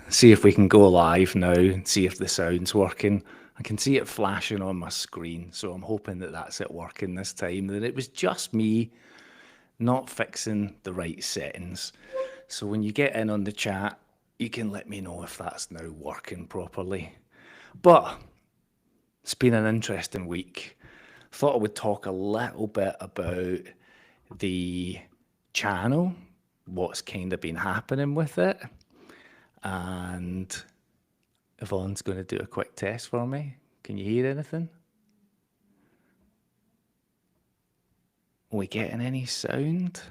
see if we can go live now and see if the sound's working. I can see it flashing on my screen, so I'm hoping that that's it working this time, that it was just me not fixing the right settings. So when you get in on the chat, you can let me know if that's now working properly. But it's been an interesting week. Thought I would talk a little bit about the channel, what's kind of been happening with it, and Yvonne's going to do a quick test for me. Can you hear anything? Are we getting any sound?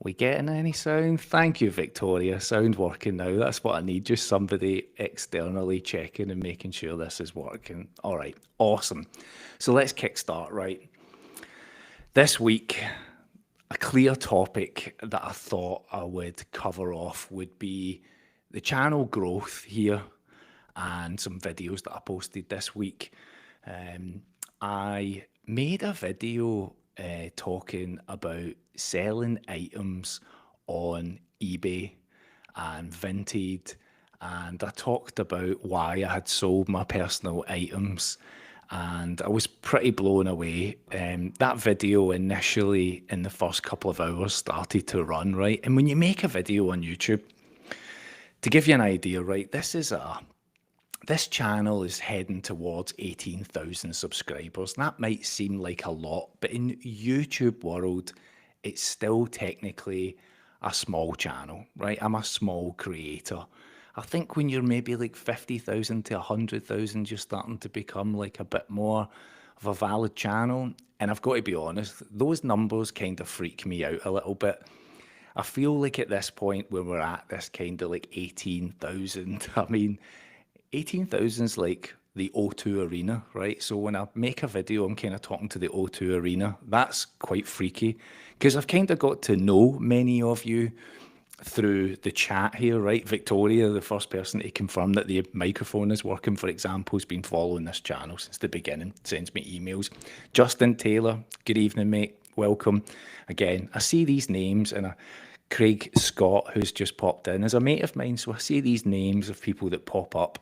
We getting any sound? Thank you, Victoria. Sound working now. That's what I need. Just somebody externally checking and making sure this is working. All right, awesome. So let's kickstart, right? This week, a clear topic that I thought I would cover off would be the channel growth here and some videos that I posted this week. I made a video talking about selling items on eBay and Vinted, and I talked about why I had sold my personal items, and I was pretty blown away. That video initially, in the first couple of hours, started to run, right? And when you make a video on YouTube, to give you an idea, right, this channel is heading towards 18,000 subscribers. That might seem like a lot, but in YouTube world, it's still technically a small channel, right? I'm a small creator. I think when you're maybe like 50,000 to 100,000, you're starting to become like a bit more of a valid channel. And I've got to be honest, those numbers kind of freak me out a little bit. I feel like at this point where we're at this kind of like 18,000, I mean, 18,000 is like the O2 Arena, right? So when I make a video, I'm kind of talking to the O2 Arena. That's quite freaky because I've kind of got to know many of you through the chat here, right? Victoria, the first person to confirm that the microphone is working, for example, has been following this channel since the beginning, sends me emails. Justin Taylor, good evening, mate. Welcome. Again, I see these names and Craig Scott, who's just popped in, is a mate of mine. So I see these names of people that pop up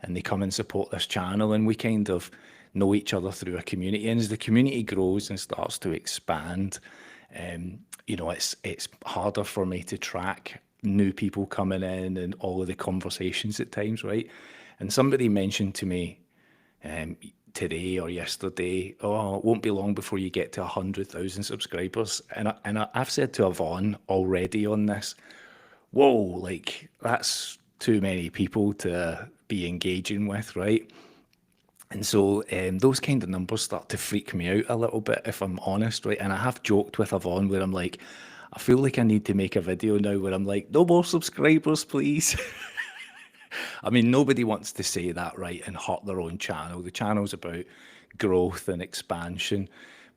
and they come and support this channel, and we kind of know each other through a community. And as the community grows and starts to expand, it's harder for me to track new people coming in and all of the conversations at times, right? And somebody mentioned to me today or yesterday, oh, it won't be long before you get to 100,000 subscribers. I've said to Yvonne already on this, whoa, like that's too many people to be engaging with, right? And so those kind of numbers start to freak me out a little bit, if I'm honest, right? And I have joked with Yvonne where I'm like, I feel like I need to make a video now where I'm like, no more subscribers, please. I mean, nobody wants to say that, right, and hurt their own channel. The channel's about growth and expansion,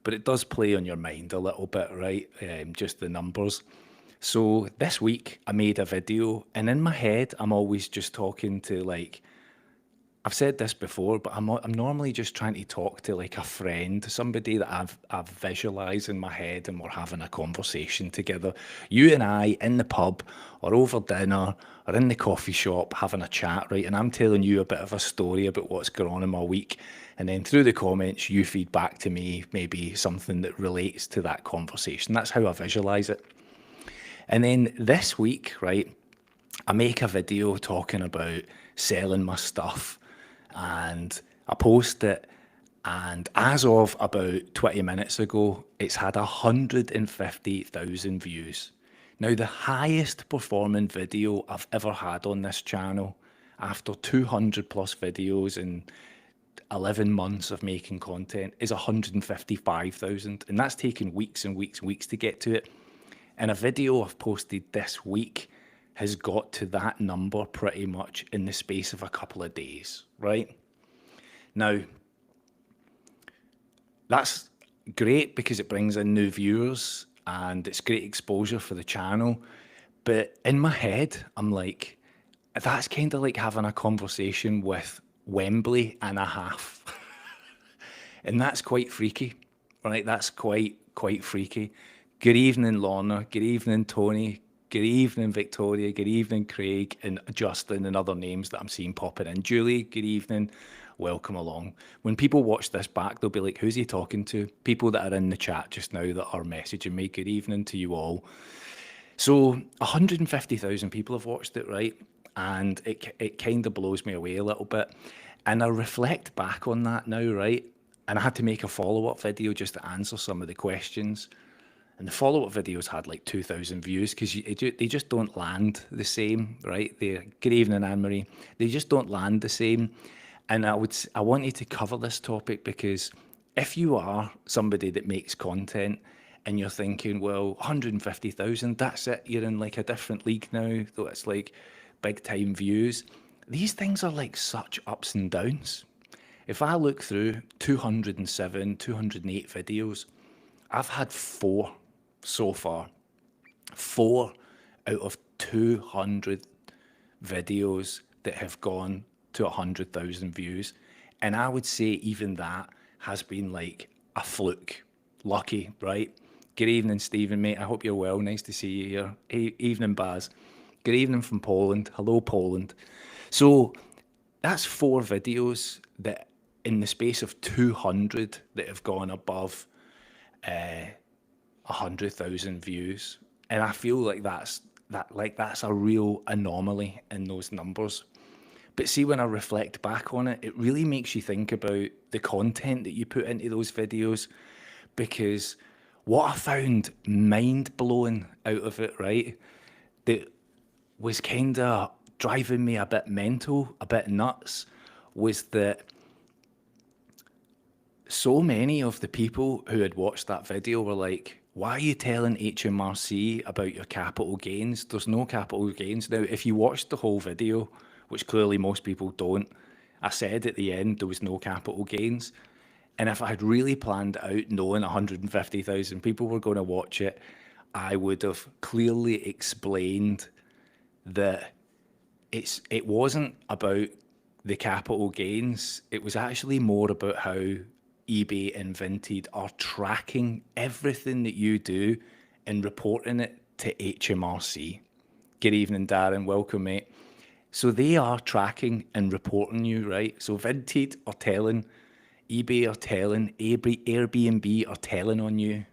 but it does play on your mind a little bit, right? Just the numbers. So this week I made a video, and in my head, I'm always just talking to like, I've said this before, but I'm normally just trying to talk to like a friend, somebody that I've visualized in my head, and we're having a conversation together. You and I in the pub, or over dinner, or in the coffee shop having a chat, right? And I'm telling you a bit of a story about what's going on in my week, and then through the comments, you feed back to me maybe something that relates to that conversation. That's how I visualize it. And then this week, right, I make a video talking about selling my stuff, and I post it, and as of about 20 minutes ago, it's had 150,000 views. Now, the highest performing video I've ever had on this channel after 200 plus videos and 11 months of making content is 155,000, and that's taken weeks and weeks and weeks to get to it. And a video I've posted this week has got to that number pretty much in the space of a couple of days, right? Now, that's great because it brings in new viewers and it's great exposure for the channel. But in my head, I'm like, that's kind of like having a conversation with Wembley and a half. And that's quite freaky, right? That's quite freaky. Good evening, Lorna. Good evening, Tony. Good evening, Victoria. Good evening, Craig and Justin and other names that I'm seeing popping in. Julie, good evening. Welcome along. When people watch this back, they'll be like, who's he talking to? People that are in the chat just now that are messaging me. Good evening to you all. So 150,000 people have watched it, right? And it kind of blows me away a little bit. And I reflect back on that now, right? And I had to make a follow-up video just to answer some of the questions. And the follow-up videos had like 2,000 views because they just don't land the same, right? Good evening, Anne-Marie. They just don't land the same. And I wanted to cover this topic because if you are somebody that makes content and you're thinking, well, 150,000, that's it, you're in like a different league now, though it's like big time views. These things are like such ups and downs. If I look through 207, 208 videos, I've had 4 so far. 4 out of 200 videos that have gone to 100,000 views. And I would say even that has been like a fluke. Lucky, right? Good evening, Stephen, mate. I hope you're well. Nice to see you here. Evening, Baz. Good evening from Poland. Hello, Poland. So that's 4 videos that in the space of 200 that have gone above 100,000 views. And I feel like that's a real anomaly in those numbers. But see, when I reflect back on it, it really makes you think about the content that you put into those videos, because what I found mind-blowing out of it, right, that was kind of driving me a bit mental, a bit nuts, was that so many of the people who had watched that video were like, why are you telling HMRC about your capital gains? There's no capital gains. Now, if you watched the whole video, which clearly most people don't, I said at the end there was no capital gains. And if I had really planned out knowing 150,000 people were going to watch it, I would have clearly explained that it wasn't about the capital gains. It was actually more about how eBay and Vinted are tracking everything that you do and reporting it to HMRC. Good evening, Darren. Welcome, mate. So they are tracking and reporting you, right? So Vinted are telling, eBay are telling, Airbnb are telling on you.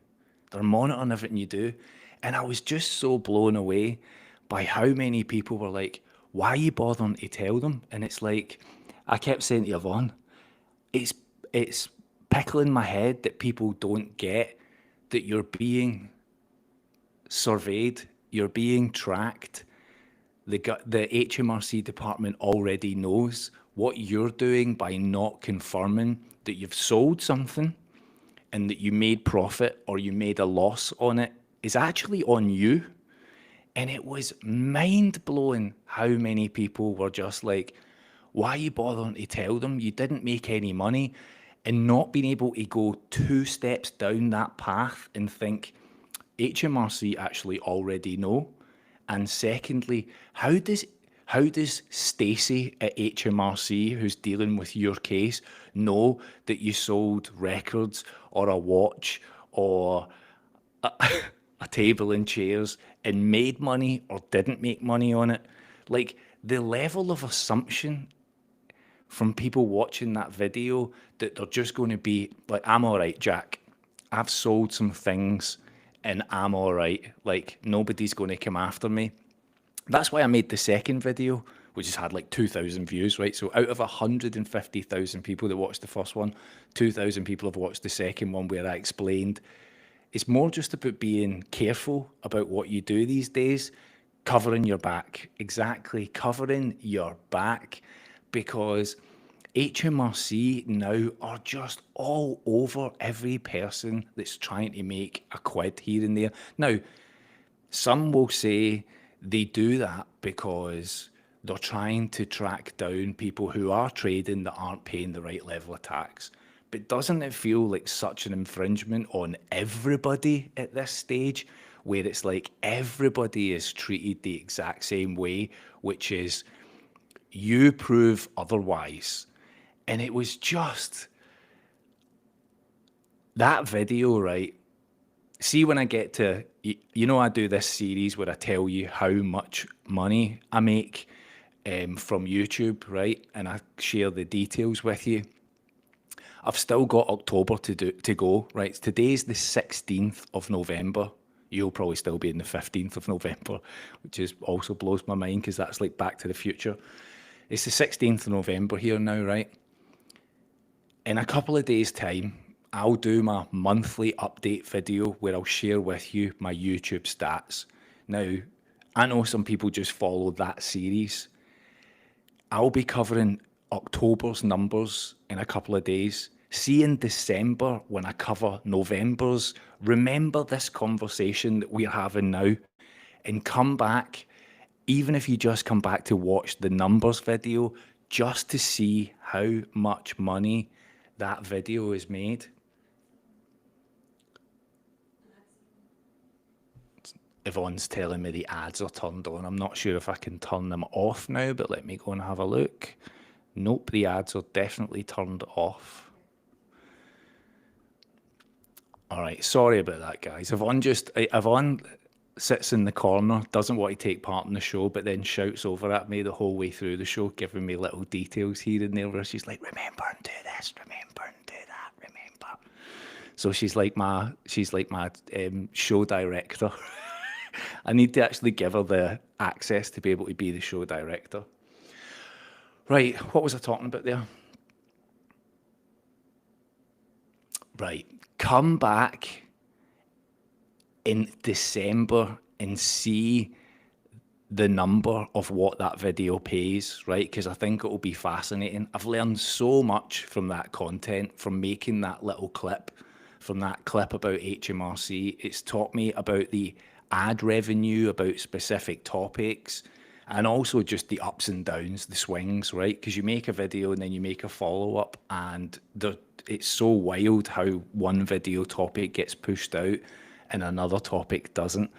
They're monitoring everything you do. And I was just so blown away by how many people were like, why are you bothering to tell them? And it's like, I kept saying to Yvonne, it's pickling my head that people don't get that you're being surveyed, you're being tracked. The HMRC department already knows what you're doing by not confirming that you've sold something and that you made profit or you made a loss on it is actually on you. And it was mind-blowing how many people were just like, why are you bothering to tell them you didn't make any money? And not being able to go 2 steps down that path and think, HMRC actually already know. And secondly, how does Stacey at HMRC, who's dealing with your case, know that you sold records or a watch or a table and chairs and made money or didn't make money on it? Like, the level of assumption from people watching that video that they're just going to be like, I'm all right, Jack. I've sold some things and I'm all right. Like, nobody's going to come after me. That's why I made the second video, which has had like 2,000 views, right? So out of 150,000 people that watched the first one, 2,000 people have watched the second one, where I explained it's more just about being careful about what you do these days, covering your back. Exactly, covering your back, because HMRC now are just all over every person that's trying to make a quid here and there. Now, some will say they do that because they're trying to track down people who are trading that aren't paying the right level of tax. But doesn't it feel like such an infringement on everybody at this stage, where it's like everybody is treated the exact same way, which is you prove otherwise? And it was just that video, right? see when I get to, you know, I do this series where I tell you how much money I make from YouTube, right? And I share the details with you. I've still got October to go, right? Today's the 16th of November. You'll probably still be in the 15th of November, which is also blows my mind because that's like Back to the Future. It's the 16th of November here now, right? In a couple of days' time, I'll do my monthly update video where I'll share with you my YouTube stats. Now, I know some people just follow that series. I'll be covering October's numbers in a couple of days. See in December when I cover November's, remember this conversation that we're having now and come back, even if you just come back to watch the numbers video, just to see how much money that video is made. Yvonne's telling me the ads are turned on. I'm not sure if I can turn them off now, but let me go and have a look. Nope, the ads are definitely turned off. All right, sorry about that, guys. Yvonne sits in the corner, doesn't want to take part in the show, but then shouts over at me the whole way through the show, giving me little details here and there where she's like, remember and do this, remember and do that, remember. So she's like my show director. I need to actually give her the access to be able to be the show director. Right, what was I talking about there? Right, come back in December and see the number of what that video pays, right? Because I think it will be fascinating. I've learned so much from that content, from making that little clip, from that clip about HMRC. It's taught me about the ad revenue, about specific topics, and also just the ups and downs, the swings, right? Because you make a video and then you make a follow-up, and it's so wild how one video topic gets pushed out and another topic doesn't.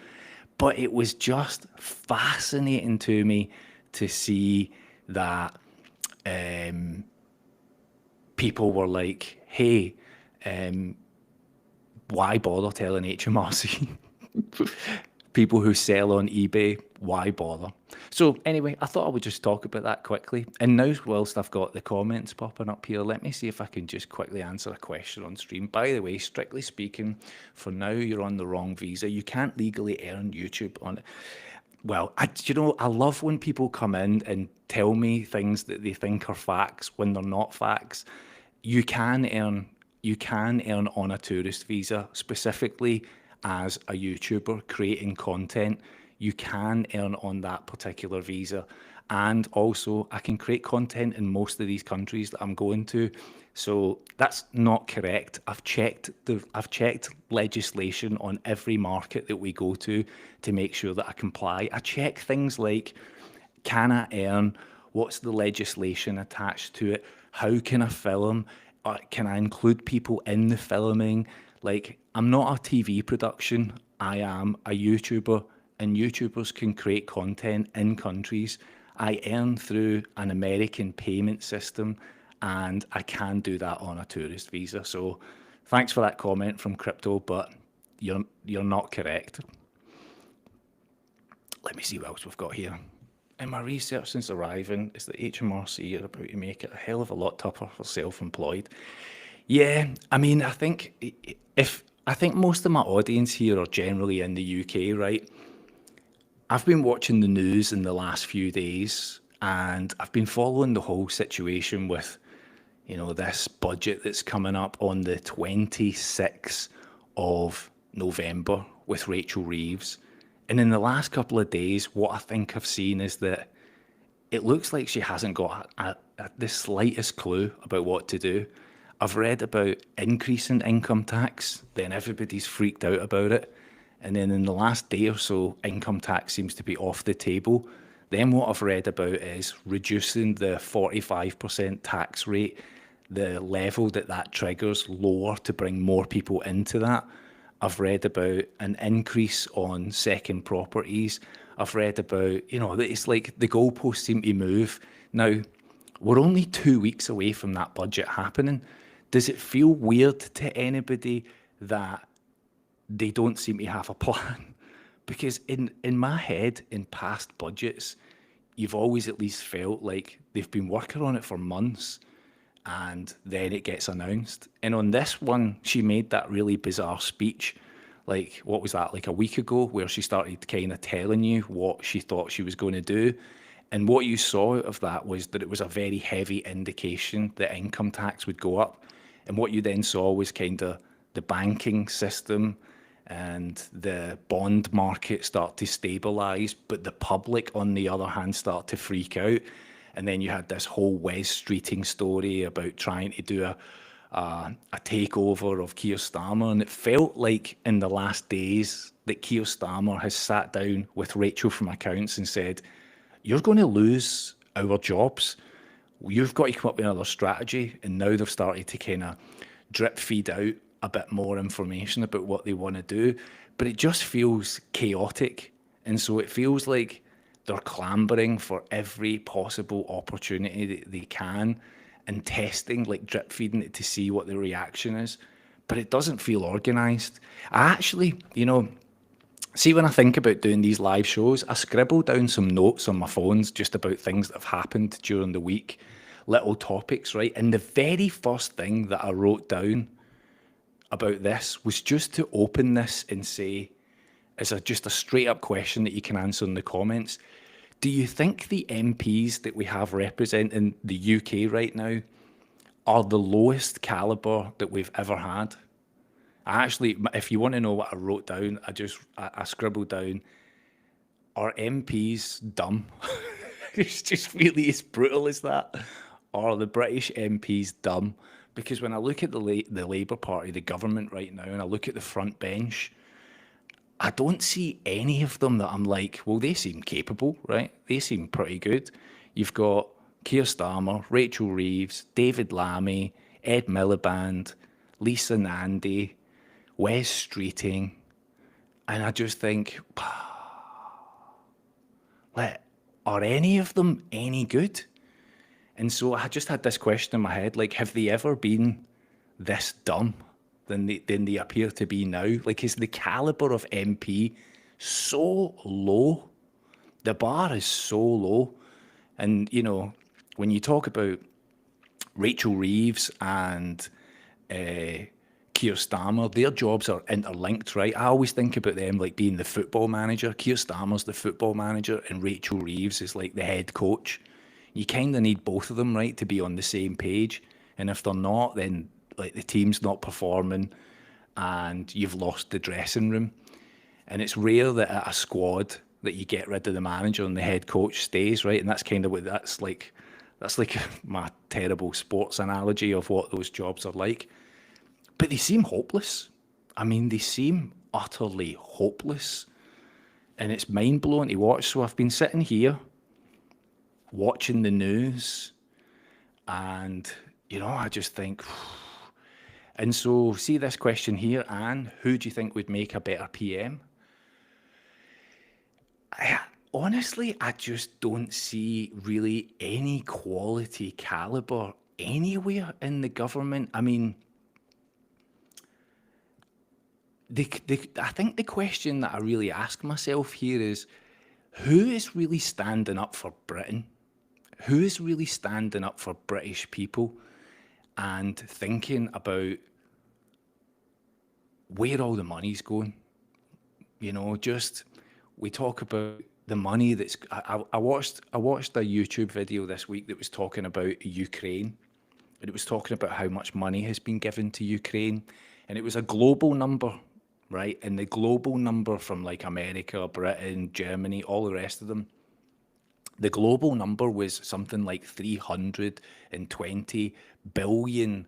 But it was just fascinating to me to see that people were like, hey, why bother telling HMRC? People who sell on eBay, why bother? So anyway, I thought I would just talk about that quickly. And now, whilst I've got the comments popping up here, let me see if I can just quickly answer a question on stream. By the way, strictly speaking, for now, you're on the wrong visa. You can't legally earn YouTube on it. Well, I love when people come in and tell me things that they think are facts when they're not facts. You can earn on a tourist visa, specifically as a YouTuber creating content. You can earn on that particular visa. And also I can create content in most of these countries that I'm going to. So that's not correct. I've checked legislation on every market that we go to make sure that I comply. I check things like, can I earn? What's the legislation attached to it? How can I film? Can I include people in the filming? Like, I'm not a TV production. I am a YouTuber, and YouTubers can create content in countries. I earn through an American payment system, and I can do that on a tourist visa. So thanks for that comment from Crypto, but you're not correct. Let me see what else we've got here. In my research since arriving is that HMRC are about to make it a hell of a lot tougher for self-employed. Yeah, I mean, I think most of my audience here are generally in the UK, right? I've been watching the news in the last few days, and I've been following the whole situation with, this budget that's coming up on the 26th of November with Rachel Reeves. And in the last couple of days, what I think I've seen is that it looks like she hasn't got the slightest clue about what to do. I've read about increasing income tax, then everybody's freaked out about it. And then in the last day or so, income tax seems to be off the table. Then what I've read about is reducing the 45% tax rate, the level that triggers lower to bring more people into that. I've read about an increase on second properties. I've read about, it's like the goalposts seem to move. Now, we're only 2 weeks away from that budget happening. Does it feel weird to anybody that they don't seem to have a plan. Because in my head, in past budgets, you've always at least felt like they've been working on it for months and then it gets announced. And on this one, she made that really bizarre speech, like, what was that, like a week ago, where she started kind of telling you what she thought she was going to do. And what you saw out of that was that it was a very heavy indication that income tax would go up. And what you then saw was kind of the banking system and the bond market start to stabilize, but the public, on the other hand, start to freak out. And then you had this whole Wes Streeting story about trying to do a takeover of Keir Starmer, and it felt like in the last days that Keir Starmer has sat down with Rachel from accounts and said, "You're going to lose our jobs. You've got to come up with another strategy." And now they've started to kind of drip feed out a bit more information about what they want to do, but it just feels chaotic. And so it feels like they're clambering for every possible opportunity that they can and testing, like drip feeding it to see what the reaction is. But it doesn't feel organized. I actually, see, when I think about doing these live shows, I scribble down some notes on my phones just about things that have happened during the week, little topics, right? And the very first thing that I wrote down about this was just to open this and say, just a straight up question that you can answer in the comments. Do you think the MPs that we have representing the UK right now are the lowest caliber that we've ever had? I actually, if you want to know what I wrote down, I scribbled down, are MPs dumb? It's just really as brutal as that. Are the British MPs dumb? Because when I look at the Labour Party, the government right now, and I look at the front bench, I don't see any of them that I'm like, well, they seem capable, right? They seem pretty good. You've got Keir Starmer, Rachel Reeves, David Lammy, Ed Miliband, Lisa Nandy, Wes Streeting, and I just think, are any of them any good? And so I just had this question in my head, like, have they ever been this dumb than they appear to be now? Like, is the caliber of MP so low? The bar is so low. And, when you talk about Rachel Reeves and Keir Starmer, their jobs are interlinked, right? I always think about them like being the football manager. Keir Starmer's the football manager and Rachel Reeves is like the head coach. You kind of need both of them, right, to be on the same page. And if they're not, then like the team's not performing and you've lost the dressing room. And it's rare that at a squad that you get rid of the manager and the head coach stays, right? And that's kind of what that's like my terrible sports analogy of what those jobs are like. But they seem hopeless. I mean, they seem utterly hopeless. And it's mind-blowing to watch. So I've been sitting here watching the news and, I just think, and so see this question here, Anne, who do you think would make a better PM? Honestly, I just don't see really any quality caliber anywhere in the government. I mean, I think the question that I really ask myself here is, who is really standing up for Britain? Who is really standing up for British people and thinking about where all the money's going? We talk about the money that's. I watched a YouTube video this week that was talking about Ukraine, and it was talking about how much money has been given to Ukraine, and it was a global number, right? And the global number from like America, Britain, Germany, all the rest of them. The global number was something like $320 billion.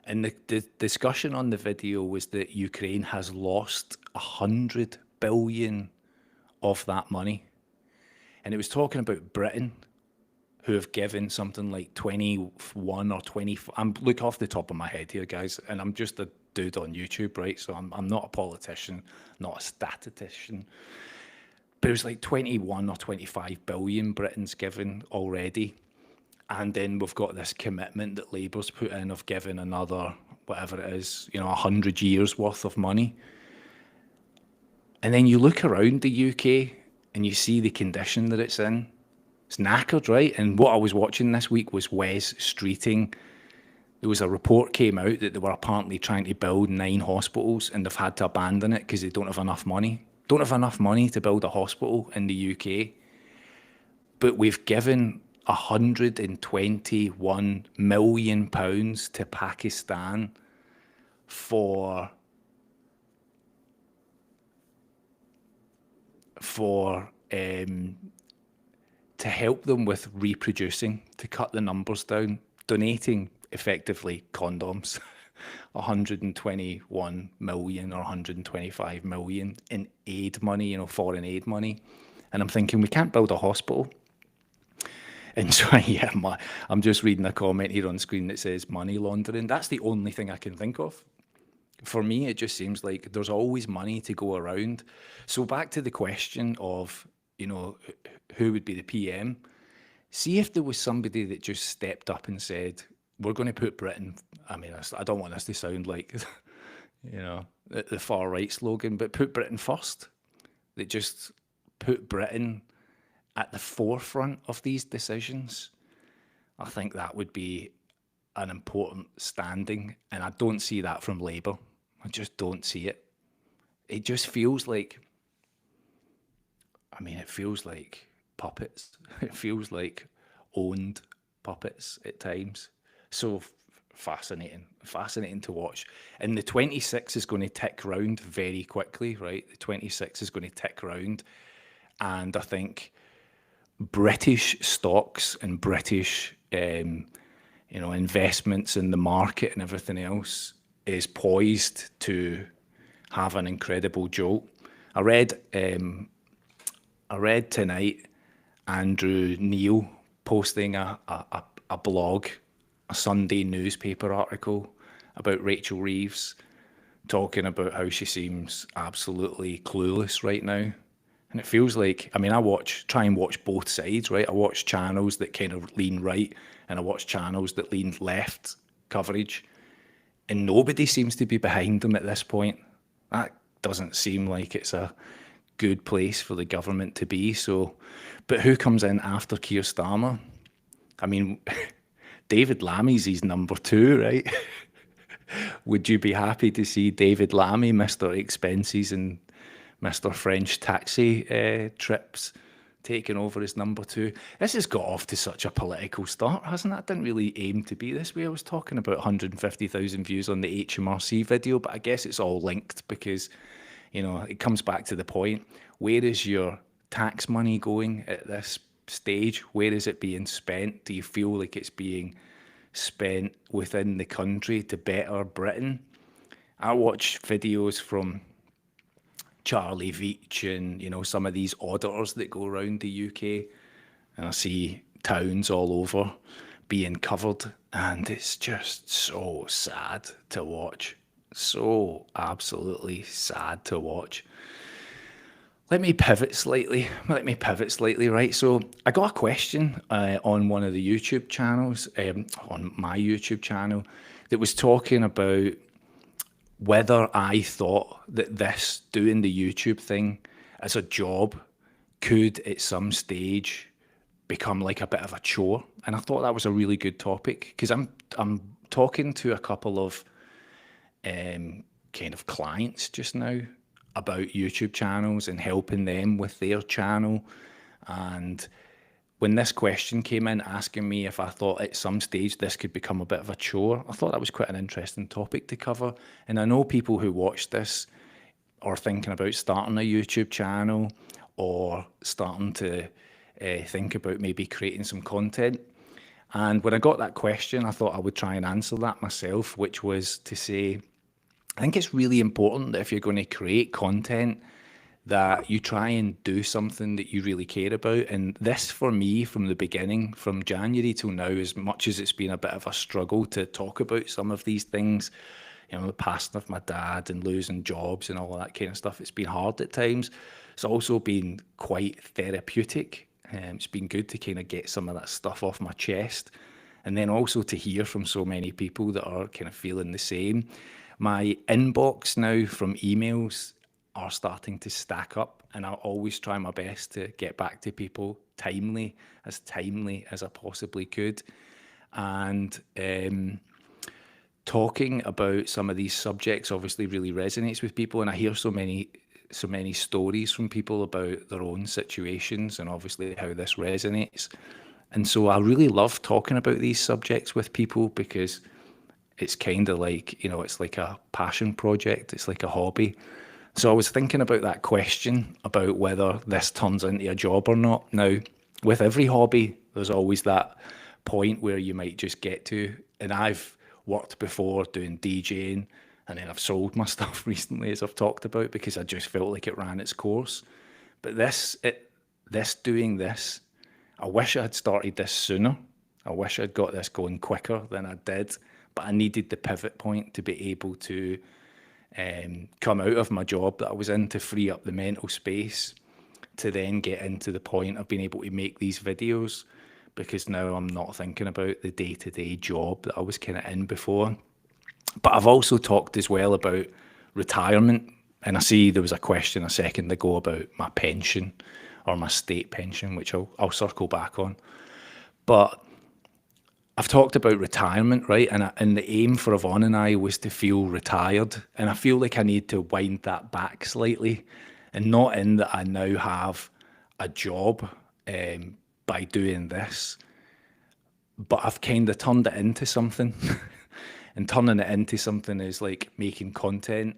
And the discussion on the video was that Ukraine has lost 100 billion of that money. And it was talking about Britain, who have given something like 21 or 20. I'm look off the top of my head here, guys, and I'm just a dude on YouTube, right? So I'm not a politician, not a statistician. But it was like 21 or 25 billion Britain's given already. And then we've got this commitment that Labour's put in of giving another, whatever it is, 100 years worth of money. And then you look around the UK and you see the condition that it's in. It's knackered, right? And what I was watching this week was Wes Streeting. There was a report came out that they were apparently trying to build 9 hospitals and they've had to abandon it because they don't have enough money. Don't have enough money to build a hospital in the UK. But we've given £121 million to Pakistan for to help them with reproducing, to cut the numbers down, donating effectively condoms, 121 million or 125 million in aid money, foreign aid money. And I'm thinking, we can't build a hospital. And so, yeah, I'm just reading a comment here on screen that says money laundering. That's the only thing I can think of. For me, it just seems like there's always money to go around. So back to the question of, who would be the PM? See if there was somebody that just stepped up and said, we're going to put Britain, I mean, I don't want this to sound like, the far right slogan, but put Britain first. That just put Britain at the forefront of these decisions. I think that would be an important standing, and I don't see that from Labour. I just don't see it. It just feels like, it feels like puppets. It feels like owned puppets at times. So fascinating to watch. And the 26 is going to tick round very quickly, right? The 26 is going to tick round. And I think British stocks and British, investments in the market and everything else is poised to have an incredible jolt. I read tonight Andrew Neil posting a blog, a Sunday newspaper article about Rachel Reeves, talking about how she seems absolutely clueless right now. And it feels like, I try and watch both sides, right? I watch channels that kind of lean right and I watch channels that lean left coverage. And nobody seems to be behind them at this point. That doesn't seem like it's a good place for the government to be. So, but who comes in after Keir Starmer? David Lammy's his number 2, right? Would you be happy to see David Lammy, Mr. Expenses and Mr. French taxi trips, taking over as number 2? This has got off to such a political start, hasn't it? I didn't really aim to be this way. I was talking about 150,000 views on the HMRC video, but I guess it's all linked because, it comes back to the point. Where is your tax money going at this stage? Where is it being spent? Do you feel like it's being spent within the country to better Britain? I watch videos from Charlie Veitch and, some of these auditors that go around the UK, and I see towns all over being covered, and it's just so sad to watch. So absolutely sad to watch. Let me pivot slightly, right? So I got a question on one of the YouTube channels, on my YouTube channel, that was talking about whether I thought that doing the YouTube thing as a job could at some stage become like a bit of a chore. And I thought that was a really good topic because I'm talking to a couple of kind of clients just now about YouTube channels and helping them with their channel. And when this question came in asking me if I thought at some stage this could become a bit of a chore, I thought that was quite an interesting topic to cover. And I know people who watch this are thinking about starting a YouTube channel or starting to think about maybe creating some content. And when I got that question, I thought I would try and answer that myself, which was to say, I think it's really important that if you're going to create content, that you try and do something that you really care about. And this, for me, from the beginning, from January till now, as much as it's been a bit of a struggle to talk about some of these things, the passing of my dad and losing jobs and all of that kind of stuff, it's been hard at times. It's also been quite therapeutic. It's been good to kind of get some of that stuff off my chest. and then also to hear from so many people that are kind of feeling the same. My inbox now from emails are starting to stack up, and I always try my best to get back to people timely as I possibly could. And talking about some of these subjects obviously really resonates with people, and I hear so many stories from people about their own situations and obviously how this resonates. And so I really love talking about these subjects with people because it's kind of like, it's like a passion project, it's like a hobby. So I was thinking about that question about whether this turns into a job or not. Now, with every hobby, there's always that point where you might just get to. And I've worked before doing DJing, and then I've sold my stuff recently, as I've talked about, because I just felt like it ran its course. But doing this, I wish I had started this sooner. I wish I'd got this going quicker than I did. But I needed the pivot point to be able to come out of my job that I was in, to free up the mental space to then get into the point of being able to make these videos, because now I'm not thinking about the day-to-day job that I was kind of in before. But I've also talked as well about retirement, and I see there was a question a second ago about my pension or my state pension, which I'll circle back on. But I've talked about retirement, right? And the aim for Yvonne and I was to feel retired. And I feel like I need to wind that back slightly, and not in that I now have a job by doing this, but I've kind of turned it into something. And turning it into something is like making content.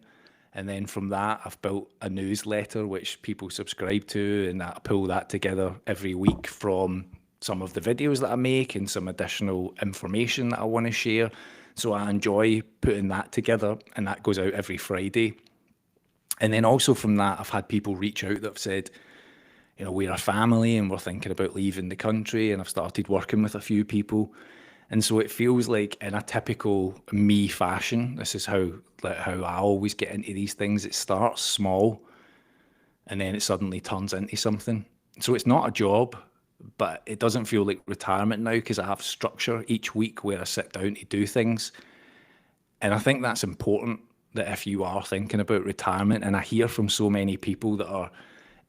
And then from that, I've built a newsletter which people subscribe to, and I pull that together every week from some of the videos that I make and some additional information that I want to share. So I enjoy putting that together, and that goes out every Friday. And then also from that, I've had people reach out that have said, we're a family and we're thinking about leaving the country, and I've started working with a few people. And so it feels like, in a typical me fashion, this is how I always get into these things. It starts small and then it suddenly turns into something. So it's not a job, but it doesn't feel like retirement now, because I have structure each week where I sit down to do things. And I think that's important, that if you are thinking about retirement, and I hear from so many people that are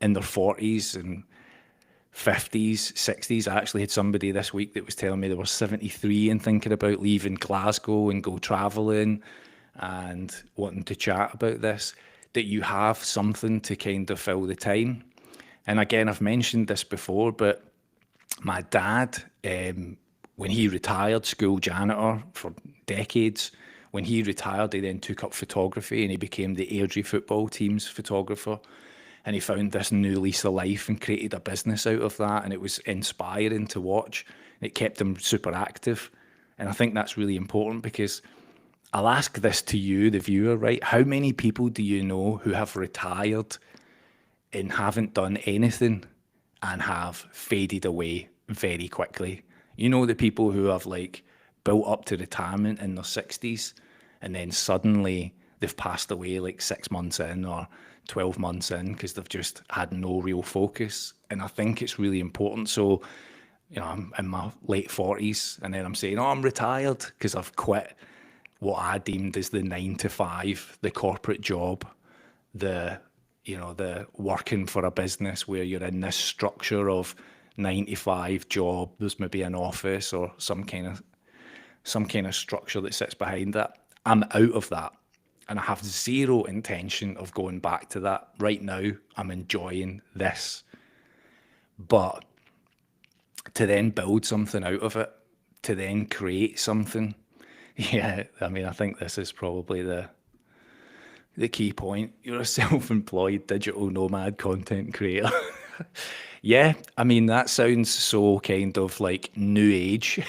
in their 40s and 50s, 60s. I actually had somebody this week that was telling me they were 73 and thinking about leaving Glasgow and go traveling and wanting to chat about this, that you have something to kind of fill the time. And again, I've mentioned this before, but my dad, when he retired, school janitor for decades, when he retired, he then took up photography and he became the Airdrie football team's photographer. And he found this new lease of life and created a business out of that. And it was inspiring to watch. It kept him super active. And I think that's really important, because I'll ask this to you, the viewer, right? How many people do you know who have retired and haven't done anything and have faded away very quickly? The people who have like built up to retirement in their 60s, and then suddenly they've passed away like 6 months in or 12 months in, because they've just had no real focus. And I think it's really important. So, I'm in my late 40s, and then I'm saying, I'm retired because I've quit what I deemed as the 9 to 5, the corporate job, the working for a business where you're in this structure of 9 to 5 job. There's maybe an office or some kind of structure that sits behind that. I'm out of that. And I have zero intention of going back to that. Right now, I'm enjoying this. But to then build something out of it, to then create something, I think this is probably the key point. You're a self-employed digital nomad content creator. Yeah, that sounds so kind of like new age.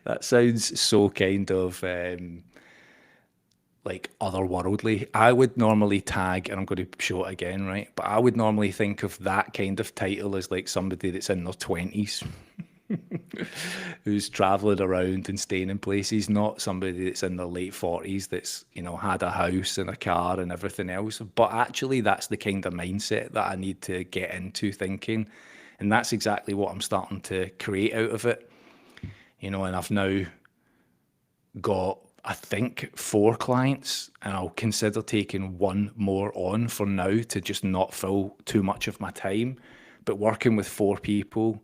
That sounds so kind of like otherworldly. I would normally tag, and I'm going to show it again, right? But I would normally think of that kind of title as like somebody that's in their 20s who's traveling around and staying in places, not somebody that's in their late 40s that's, had a house and a car and everything else. But actually, that's the kind of mindset that I need to get into thinking. And that's exactly what I'm starting to create out of it. and I've now got, I think, 4 clients, and I'll consider taking one more on for now to just not fill too much of my time. But working with 4 people,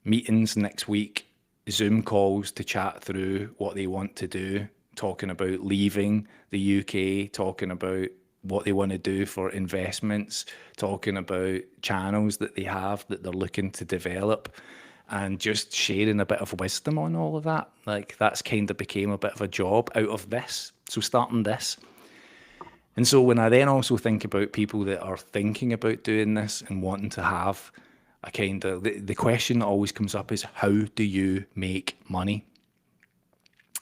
meetings next week, Zoom calls to chat through what they want to do, talking about leaving the UK, talking about what they want to do for investments, talking about channels that they have that they're looking to develop, and just sharing a bit of wisdom on all of that. Like that's kind of became a bit of a job out of this. So starting this. And so when I then also think about people that are thinking about doing this and wanting to have a kind of, the question that always comes up is, how do you make money?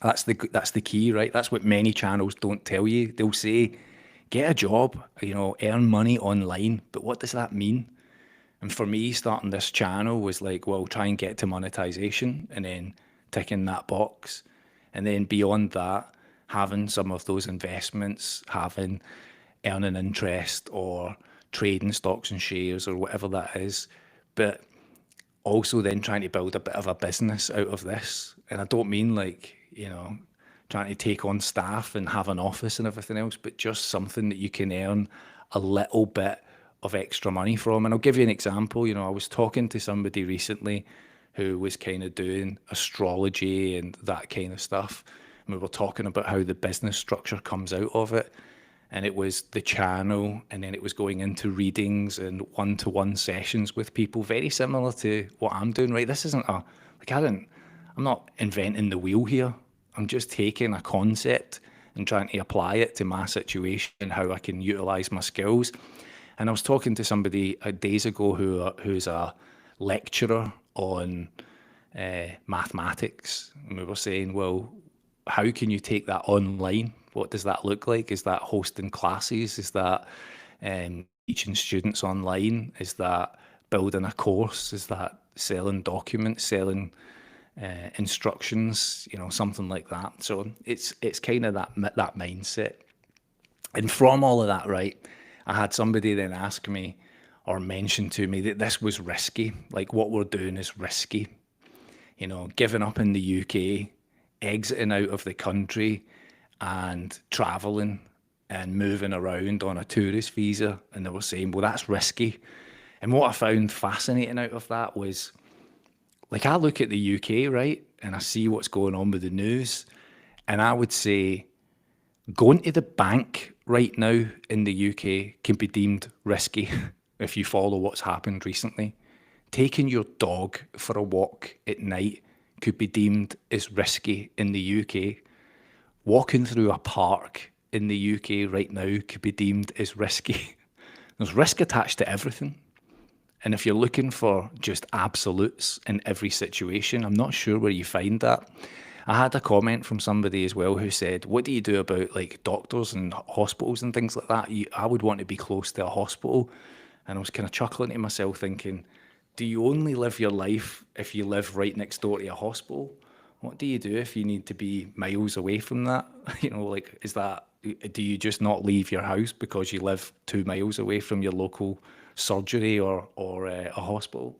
That's the key, right? That's what many channels don't tell you. They'll say, get a job, earn money online. But what does that mean? And for me, starting this channel was like, well, try and get to monetization and then ticking that box. And then beyond that, having some of those investments, having earning interest or trading stocks and shares or whatever that is. But also then trying to build a bit of a business out of this. And I don't mean like, trying to take on staff and have an office and everything else, but just something that you can earn a little bit of extra money from. And I'll give you an example. I was talking to somebody recently who was kind of doing astrology and that kind of stuff. And we were talking about how the business structure comes out of it. And it was the channel, and then it was going into readings and one-to-one sessions with people, very similar to what I'm doing, right? This isn't I'm not inventing the wheel here. I'm just taking a concept and trying to apply it to my situation and how I can utilize my skills. And I was talking to somebody days ago who's a lecturer on mathematics, and we were saying, well, how can you take that online? What does that look like? Is that hosting classes? Is that teaching students online? Is that building a course? Is that selling documents, selling instructions? Something like that. So it's kind of that mindset. And from all of that, right, I had somebody then ask me or mention to me that this was risky. Like what we're doing is risky. Giving up in the UK, exiting out of the country and traveling and moving around on a tourist visa. And they were saying, well, that's risky. And what I found fascinating out of that was, like, I look at the UK, right, and I see what's going on with the news, and I would say going to the bank right now in the UK can be deemed risky if you follow what's happened recently. Taking your dog for a walk at night could be deemed as risky in the UK. Walking through a park in the UK right now could be deemed as risky. There's risk attached to everything. And if you're looking for just absolutes in every situation, I'm not sure where you find that. I had a comment from somebody as well who said, what do you do about like doctors and hospitals and things like that? I would want to be close to a hospital. And I was kind of chuckling to myself thinking, do you only live your life if you live right next door to a hospital? What do you do if you need to be miles away from that? Do you just not leave your house because you live 2 miles away from your local surgery or a hospital?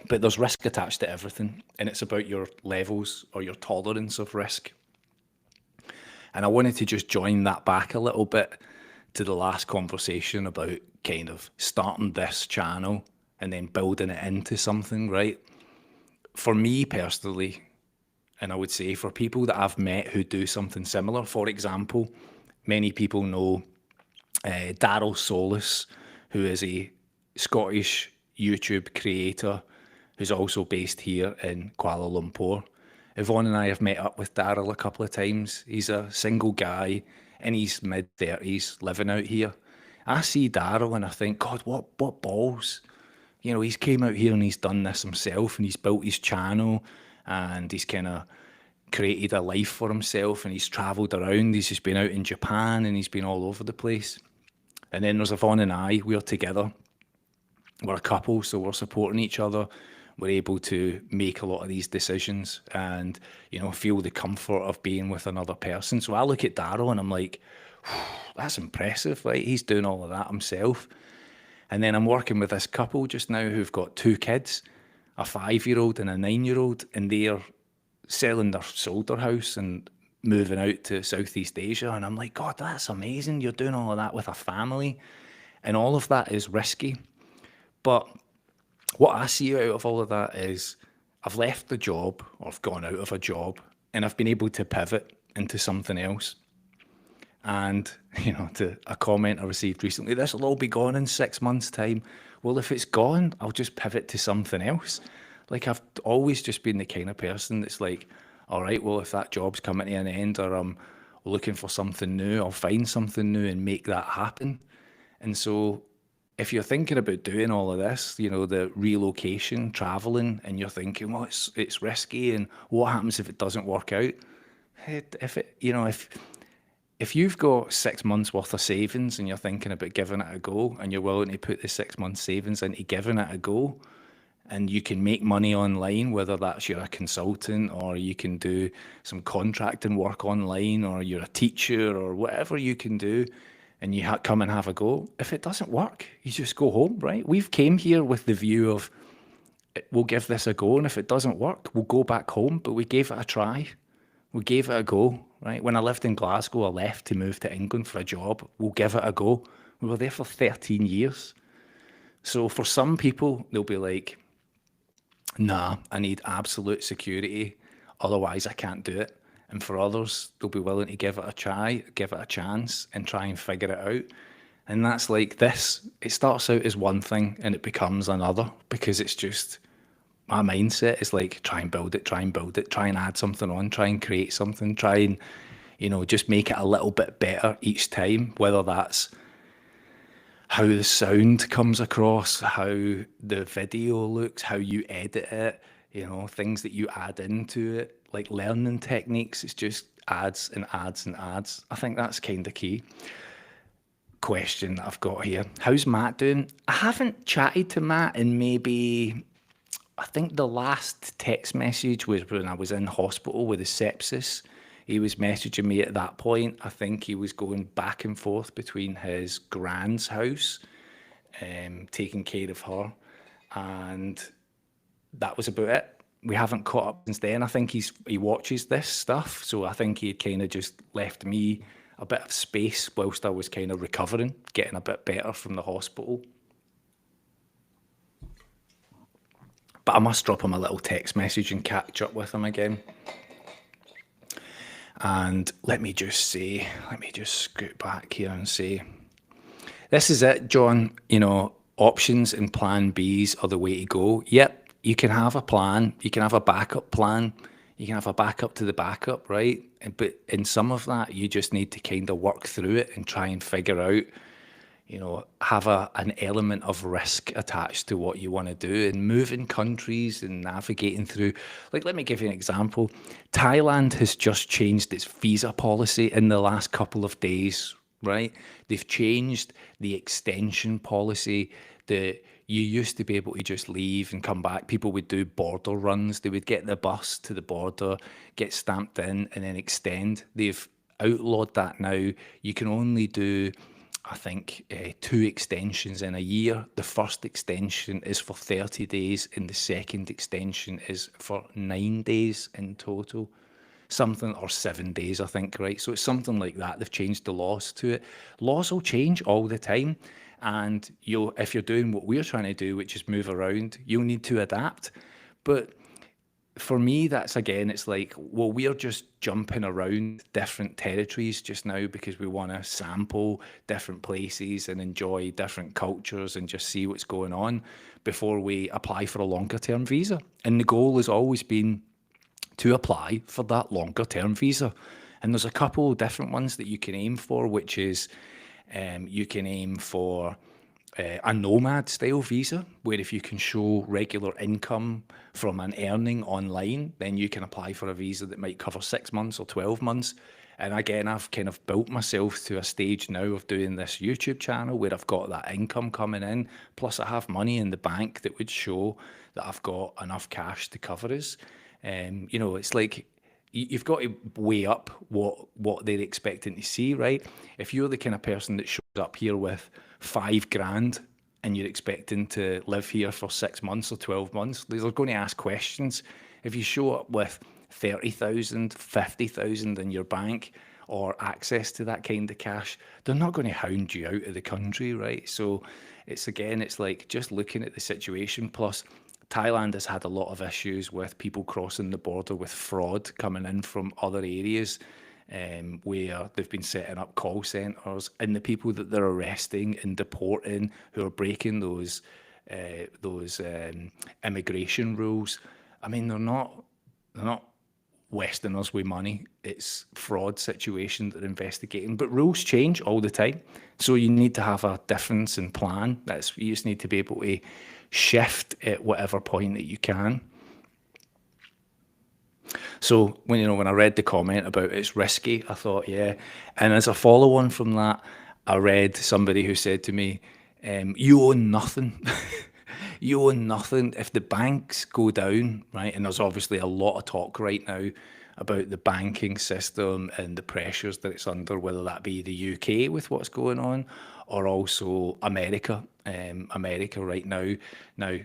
But there's risk attached to everything, and it's about your levels or your tolerance of risk. And I wanted to just join that back a little bit to the last conversation about kind of starting this channel and then building it into something, right? For me personally, and I would say for people that I've met who do something similar, for example, many people know Daryl Solis, who is a Scottish YouTube creator who's also based here in Kuala Lumpur. Yvonne and I have met up with Daryl a couple of times. He's a single guy in his mid-30s living out here. I see Daryl and I think, God, what balls? He's came out here and he's done this himself and he's built his channel and he's kind of created a life for himself and he's travelled around. He's just been out in Japan and he's been all over the place. And then there's Yvonne and I, we're together. We're a couple, so we're supporting each other. We're able to make a lot of these decisions and, feel the comfort of being with another person. So I look at Daryl and I'm like, that's impressive, right? He's doing all of that himself. And then I'm working with this couple just now who've got two kids, a 5-year-old and a 9-year-old, and they're sold their house and moving out to Southeast Asia. And I'm like, God, that's amazing. You're doing all of that with a family. And all of that is risky. But what I see out of all of that is I've left the job, or I've gone out of a job, and I've been able to pivot into something else. And, to a comment I received recently, this will all be gone in 6 months' time. Well, if it's gone, I'll just pivot to something else. Like, I've always just been the kind of person that's like, all right, well, if that job's coming to an end or I'm looking for something new, I'll find something new and make that happen. And so if you're thinking about doing all of this, the relocation, traveling, and you're thinking, well, it's risky, and what happens if it doesn't work out? If it, if you've got 6 months worth of savings and you're thinking about giving it a go, and you're willing to put the 6 months savings into giving it a go, and you can make money online, whether that's you're a consultant or you can do some contracting work online or you're a teacher or whatever you can do, and you come and have a go. If it doesn't work, you just go home, right? We've came here with the view of we'll give this a go, and if it doesn't work, we'll go back home, but we gave it a try. We gave it a go, right? When I lived in Glasgow, I left to move to England for a job. We'll give it a go. We were there for 13 years. So for some people, they'll be like, nah, I need absolute security. Otherwise, I can't do it. And for others, they'll be willing to give it a try, give it a chance, and try and figure it out. And that's like this. It starts out as one thing and it becomes another, because it's just my mindset is like, try and build it, try and build it, try and add something on, try and create something, try and, just make it a little bit better each time, whether that's how the sound comes across, how the video looks, how you edit it, things that you add into it, like learning techniques. It's just adds and adds and adds. I think that's kind of key. Question that I've got here. How's Matt doing? I haven't chatted to Matt in maybe, I think the last text message was when I was in hospital with the sepsis. He was messaging me at that point. I think he was going back and forth between his grand's house, taking care of her, and that was about it. We haven't caught up since then. I think he watches this stuff, so I think he kind of just left me a bit of space whilst I was kind of recovering, getting a bit better from the hospital. But I must drop him a little text message and catch up with him again. And let me just scoot back here and say, this is it, John. Options and plan Bs are the way to go. Yep, you can have a plan. You can have a backup plan. You can have a backup to the backup, right? But in some of that, you just need to kind of work through it and try and figure out, have an element of risk attached to what you want to do, and moving countries and navigating through. Like, let me give you an example. Thailand has just changed its visa policy in the last couple of days, right? They've changed the extension policy. You used to be able to just leave and come back. People would do border runs. They would get the bus to the border, get stamped in, and then extend. They've outlawed that now. You can only do, I think, 2 extensions in a year. The first extension is for 30 days, and the second extension is for 9 days in total. Something, or 7 days, I think, right? So it's something like that. They've changed the laws to it. Laws will change all the time. And if you're doing what we're trying to do, which is move around, you'll need to adapt. But for me, that's, again, it's like, well, we're just jumping around different territories just now because we want to sample different places and enjoy different cultures and just see what's going on before we apply for a longer term visa. And the goal has always been to apply for that longer term visa. And there's a couple of different ones that you can aim for, which is you can aim for a Nomad style visa, where if you can show regular income from an earning online, then you can apply for a visa that might cover 6 months or 12 months. And again, I've kind of built myself to a stage now of doing this YouTube channel where I've got that income coming in, plus I have money in the bank that would show that I've got enough cash to cover us. It's like, you've got to weigh up what they're expecting to see, right? If you're the kind of person that shows up here with 5 grand and you're expecting to live here for 6 months or 12 months, they're going to ask questions. If you show up with 30,000, 50,000 in your bank or access to that kind of cash, they're not going to hound you out of the country, right? So it's like just looking at the situation. Plus, Thailand has had a lot of issues with people crossing the border with fraud coming in from other areas, where they've been setting up call centres, and the people that they're arresting and deporting who are breaking those immigration rules. I mean, they're not Westerners with money. It's fraud situation that they're investigating. But rules change all the time. So you need to have a difference in plan. You just need to be able to shift at whatever point that you can. So when I read the comment about it's risky, I thought, yeah. And as a follow on from that, I read somebody who said to me, you own nothing. You own nothing. If the banks go down, right, and there's obviously a lot of talk right now about the banking system and the pressures that it's under, whether that be the UK with what's going on, or also America. America right now. Now,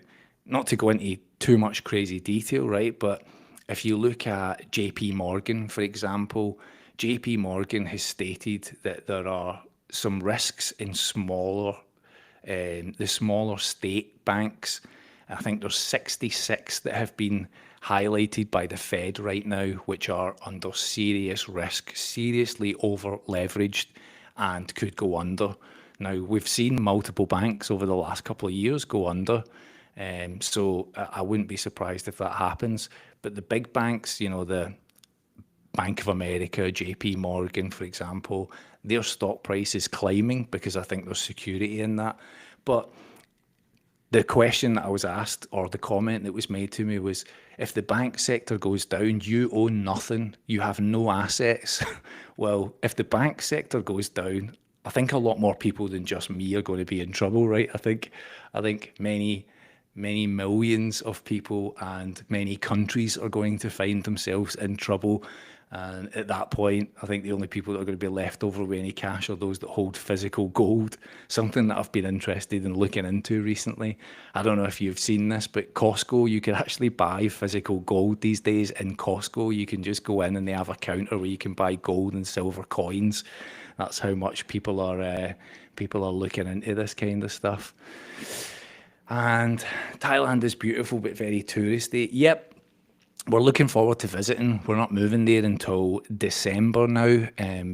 not to go into too much crazy detail, right, but if you look at JP Morgan, for example, JP Morgan has stated that there are some risks in the smaller state banks. I think there's 66 that have been highlighted by the Fed right now, which are under serious risk, seriously over leveraged, and could go under. Now, we've seen multiple banks over the last couple of years go under. So I wouldn't be surprised if that happens. But the big banks, the Bank of America, JP Morgan, for example, their stock price is climbing because I think there's security in that. But the question that I was asked, or the comment that was made to me, was if the bank sector goes down, you own nothing, you have no assets. Well, if the bank sector goes down, I think a lot more people than just me are going to be in trouble, right? I think many millions of people and many countries are going to find themselves in trouble. And at that point, I think the only people that are going to be left over with any cash are those that hold physical gold, something that I've been interested in looking into recently. I don't know if you've seen this, but Costco, you can actually buy physical gold these days in Costco. You can just go in and they have a counter where you can buy gold and silver coins. That's how much people are looking into this kind of stuff. And Thailand is beautiful but very touristy. Yep, we're looking forward to visiting. We're not moving there until December now,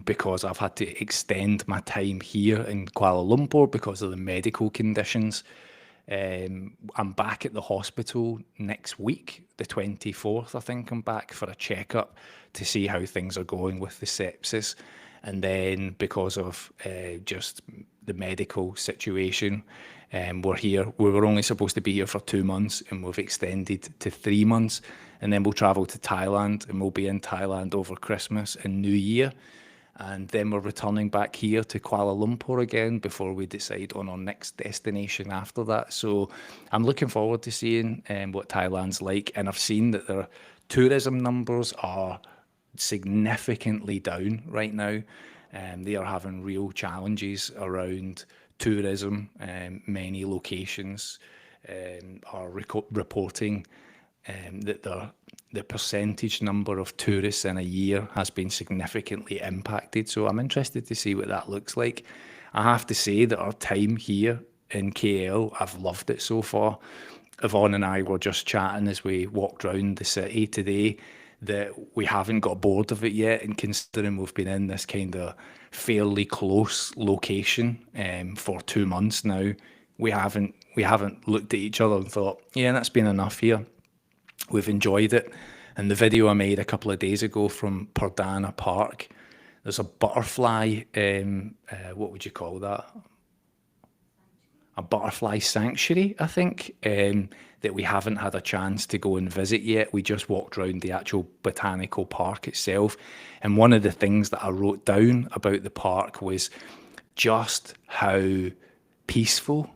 because I've had to extend my time here in Kuala Lumpur because of the medical conditions. I'm back at the hospital next week, the 24th, I think I'm back for a checkup to see how things are going with the sepsis. And then because of just the medical situation, we're here. We were only supposed to be here for 2 months and we've extended to 3 months. And then we'll travel to Thailand and we'll be in Thailand over Christmas and New Year. And then we're returning back here to Kuala Lumpur again before we decide on our next destination after that. So I'm looking forward to seeing what Thailand's like. And I've seen that their tourism numbers are significantly down right now. They are having real challenges around tourism. Many locations are reporting that the percentage number of tourists in a year has been significantly impacted. So I'm interested to see what that looks like. I have to say that our time here in KL, I've loved it so far. Yvonne and I were just chatting as we walked around the city today that we haven't got bored of it yet, and considering we've been in this kind of fairly close location for 2 months now, we haven't looked at each other and thought, yeah, that's been enough here. We've enjoyed it. And the video I made a couple of days ago from Perdana Park, there's a butterfly, what would you call that? A butterfly sanctuary, I think, that we haven't had a chance to go and visit yet. We just walked around the actual botanical park itself. And one of the things that I wrote down about the park was just how peaceful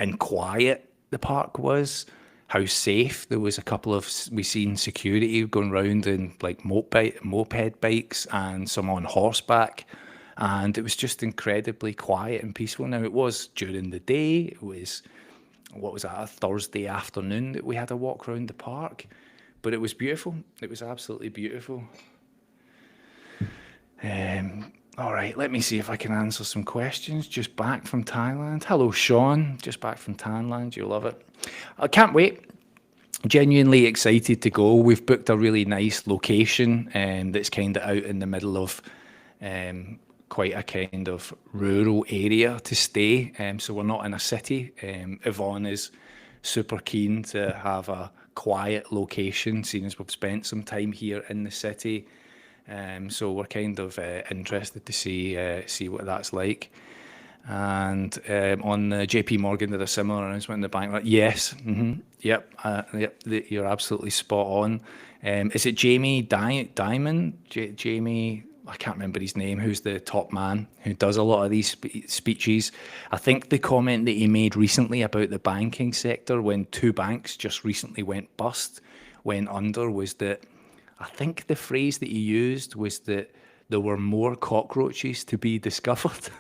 and quiet the park was, how safe. There was a couple of, we seen security going around in like moped bikes and some on horseback. and it was just incredibly quiet and peaceful. Now, it was during the day. It was, what was that, a Thursday afternoon that we had a walk around the park, but it was beautiful. It was absolutely beautiful. All right, let me see if I can answer some questions. Just back from Thailand. Hello, Sean. Just back from Thailand. You'll love it. I can't wait. Genuinely excited to go. We've booked a really nice location that's kind of out in the middle of quite a kind of rural area to stay. So we're not in a city. Yvonne is super keen to have a quiet location, seeing as we've spent some time here in the city. So we're kind of interested to see what that's like. And on the JP Morgan, did a similar announcement in the bank. Like, yes, yep, you're absolutely spot on. Is it Jamie Dimon? Jamie, I can't remember his name, who's the top man who does a lot of these speeches. I think the comment that he made recently about the banking sector when two banks just recently went under, was that, I think the phrase that he used was that there were more cockroaches to be discovered.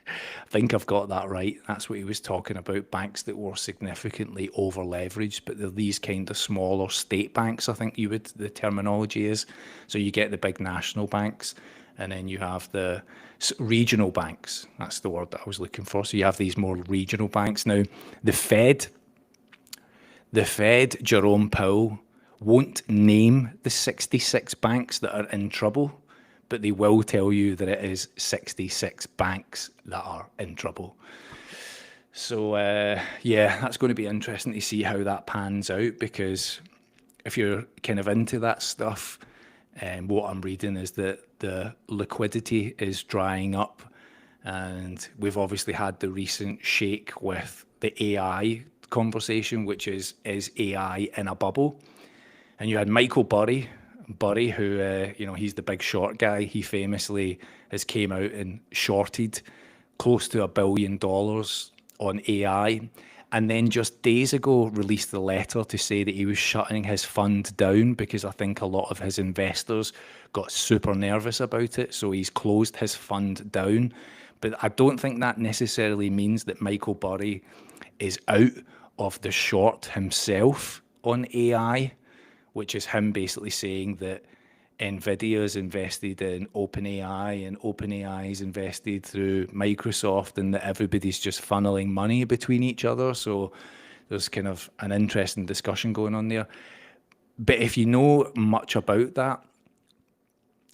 I think I've got that right. That's what he was talking about, banks that were significantly over leveraged, but they're these kind of smaller state banks, I think the terminology is. So you get the big national banks, and then you have the regional banks. That's the word that I was looking for. So you have these more regional banks. Now, the Fed, Jerome Powell, won't name the 66 banks that are in trouble, but they will tell you that it is 66 banks that are in trouble. So yeah, that's going to be interesting to see how that pans out, because if you're kind of into that stuff, what I'm reading is that the liquidity is drying up, and we've obviously had the recent shake with the AI conversation, which is AI in a bubble? And you had Michael Burry, who, he's the big short guy. He famously has came out and shorted close to $1 billion on AI. And then just days ago released the letter to say that he was shutting his fund down because I think a lot of his investors got super nervous about it. So he's closed his fund down. But I don't think that necessarily means that Michael Burry is out of the short himself on AI, which is him basically saying that NVIDIA's invested in OpenAI and OpenAI's invested through Microsoft, and that everybody's just funneling money between each other. So there's kind of an interesting discussion going on there. But if you know much about that,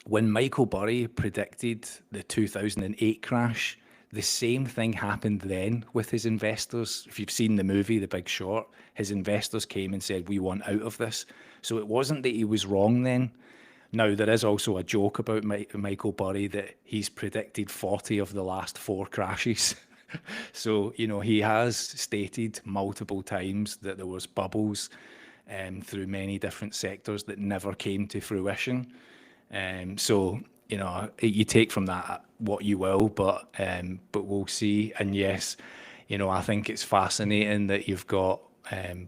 when Michael Burry predicted the 2008 crash, the same thing happened then with his investors. If you've seen the movie, The Big Short, his investors came and said, we want out of this. So it wasn't that he was wrong then. Now, there is also a joke about Michael Burry that he's predicted 40 of the last 4 crashes. So, he has stated multiple times that there was bubbles through many different sectors that never came to fruition. So, you take from that what you will, but we'll see. And yes, I think it's fascinating that you've got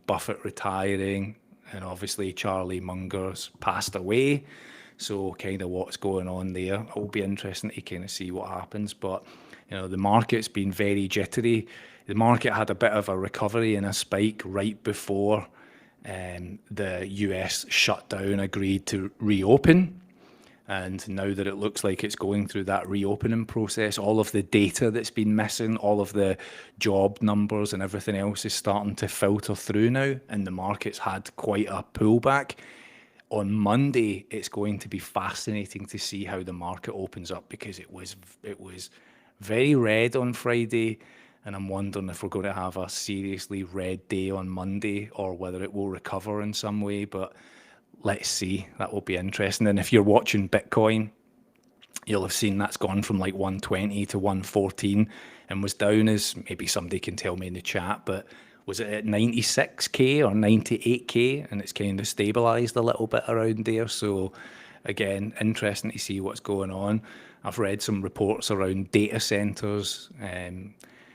Buffett retiring, and obviously Charlie Munger's passed away. So kind of what's going on there. It will be interesting to kind of see what happens. But, the market's been very jittery. The market had a bit of a recovery and a spike right before the US shut down, agreed to reopen. And now that it looks like it's going through that reopening process, all of the data that's been missing, all of the job numbers and everything else is starting to filter through now, and the market's had quite a pullback. On Monday, it's going to be fascinating to see how the market opens up, because it was very red on Friday, and I'm wondering if we're going to have a seriously red day on Monday, or whether it will recover in some way. But let's see. That will be interesting. And if you're watching Bitcoin, you'll have seen that's gone from like 120 to 114 and was down, as maybe somebody can tell me in the chat, but was it at 96K or 98K? And it's kind of stabilized a little bit around there. So again, interesting to see what's going on. I've read some reports around data centers,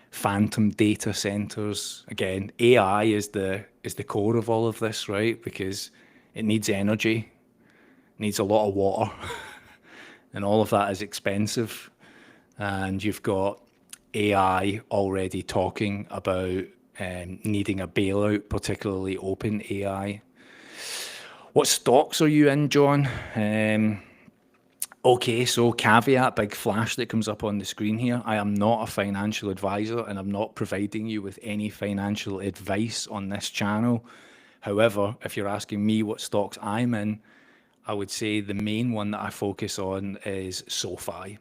phantom data centers. Again, AI is the core of all of this, right? Because it needs energy, needs a lot of water, and all of that is expensive. and you've got AI already talking about needing a bailout, particularly open AI. What stocks are you in, John? Okay, so caveat, big flash that comes up on the screen here. I am not a financial advisor and I'm not providing you with any financial advice on this channel. However, if you're asking me what stocks I'm in, I would say the main one that I focus on is SoFi.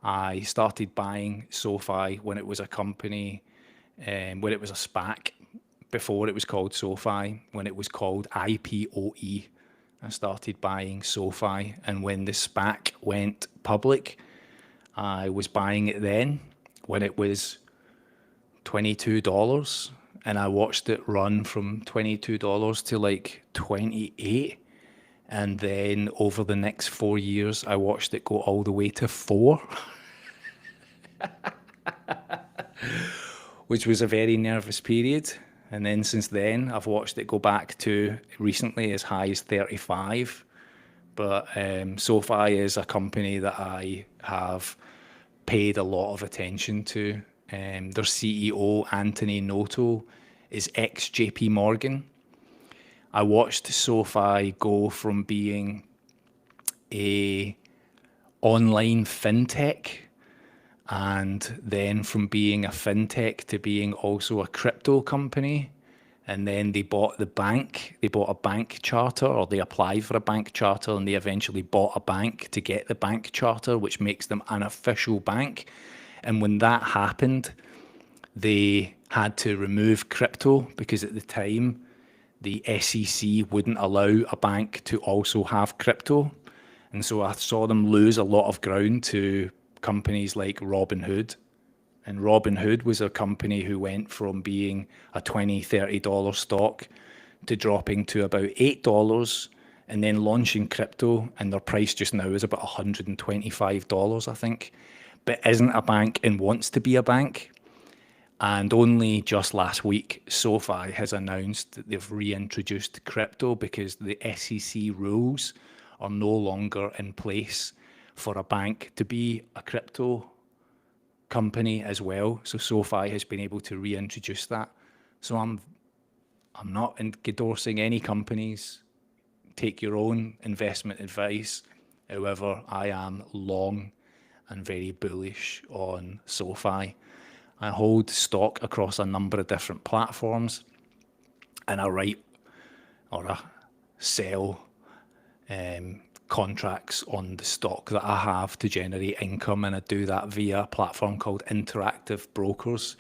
I started buying SoFi when it was a company, when it was a SPAC, before it was called SoFi, when it was called IPOE. I started buying SoFi, and when the SPAC went public, I was buying it then when it was $22, and I watched it run from $22 to like 28, and then over the next 4 years, I watched it go all the way to 4, which was a very nervous period. And then since then, I've watched it go back to recently as high as 35. But SoFi is a company that I have paid a lot of attention to. Their CEO, Anthony Noto, is ex-JP Morgan. I watched SoFi go from being a online fintech, and then from being a fintech to being also a crypto company. And then they bought the bank. They bought a bank charter, or they applied for a bank charter, and they eventually bought a bank to get the bank charter, which makes them an official bank. And when that happened, they had to remove crypto because at the time, the SEC wouldn't allow a bank to also have crypto. And so I saw them lose a lot of ground to companies like Robinhood. And Robinhood was a company who went from being a $20, $30 stock to dropping to about $8 and then launching crypto. And their price just now is about $125, I think, but isn't a bank and wants to be a bank. And only just last week, SoFi has announced that they've reintroduced crypto because the SEC rules are no longer in place for a bank to be a crypto company as well. So SoFi has been able to reintroduce that. So I'm not endorsing any companies. Take your own investment advice. However, I am long and very bullish on SoFi. I hold stock across a number of different platforms, and I write or I sell contracts on the stock that I have to generate income, and I do that via a platform called Interactive Brokers.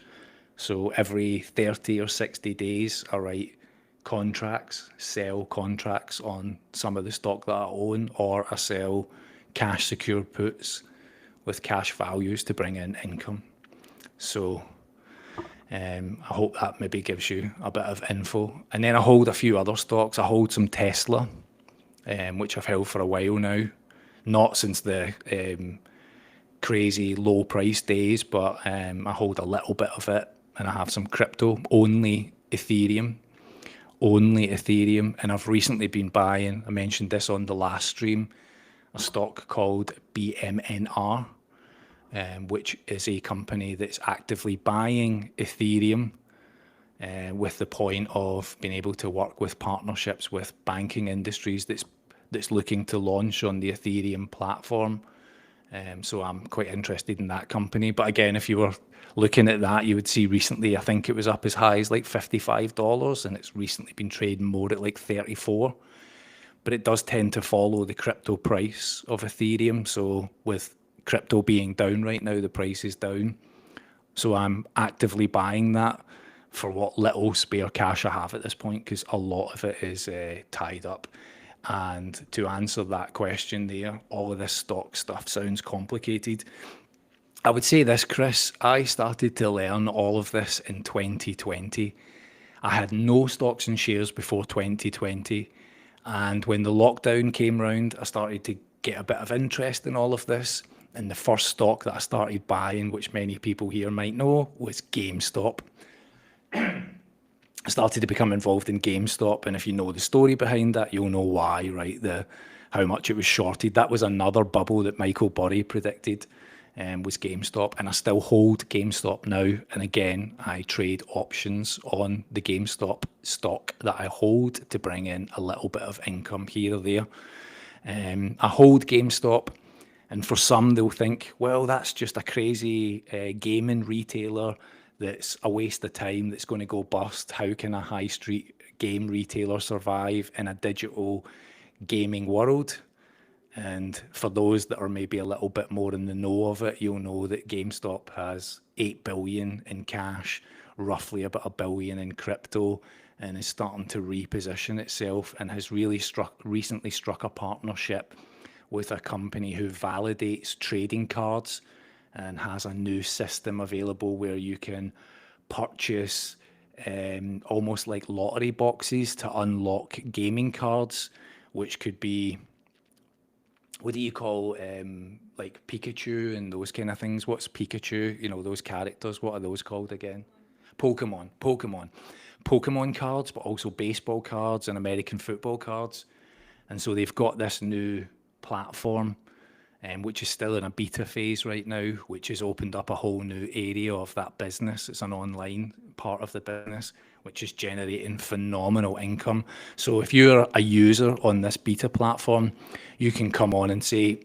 So every 30 or 60 days, I write contracts, sell contracts on some of the stock that I own, or I sell cash secured puts with cash values to bring in income. So I hope that maybe gives you a bit of info. And then I hold a few other stocks. I hold some Tesla, which I've held for a while now, not since the crazy low price days, but I hold a little bit of it, and I have some crypto, only Ethereum, and I've recently been buying, I mentioned this on the last stream, a stock called BMNR, which is a company that's actively buying Ethereum with the point of being able to work with partnerships with banking industries that's looking to launch on the Ethereum platform. So I'm quite interested in that company. But again, if you were looking at that, you would see recently, I think it was up as high as like $55, and it's recently been trading more at like 34. But it does tend to follow the crypto price of Ethereum. So with crypto being down right now, the price is down. So I'm actively buying that for what little spare cash I have at this point, because a lot of it is tied up. And to answer that question there, all of this stock stuff sounds complicated. I would say this, Chris, I started to learn all of this in 2020. I had no stocks and shares before 2020. And when the lockdown came around, I started to get a bit of interest in all of this. And the first stock that I started buying, which many people here might know, was GameStop. I started to become involved in GameStop, and if you know the story behind that, you'll know why, right? How much it was shorted. That was another bubble that Michael Burry predicted. was GameStop, and I still hold GameStop now. And again, I trade options on the GameStop stock that I hold to bring in a little bit of income here or there. I hold GameStop, and for some, they'll think, well, that's just a crazy gaming retailer that's a waste of time, that's going to go bust. How can a high street game retailer survive in a digital gaming world? And for those that are maybe a little bit more in the know of it, you'll know that GameStop has 8 billion in cash, roughly about a billion in crypto, and is starting to reposition itself, and has really recently struck a partnership with a company who validates trading cards and has a new system available where you can purchase almost like lottery boxes to unlock gaming cards, which could be, what do you call like Pikachu and those kind of things? What's Pikachu? You know, those characters, what are those called again? Pokemon cards, but also baseball cards and American football cards. And so they've got this new platform, which is still in a beta phase right now, which has opened up a whole new area of that business. It's an online part of the business, which is generating phenomenal income. So if you're a user on this beta platform, you can come on and say,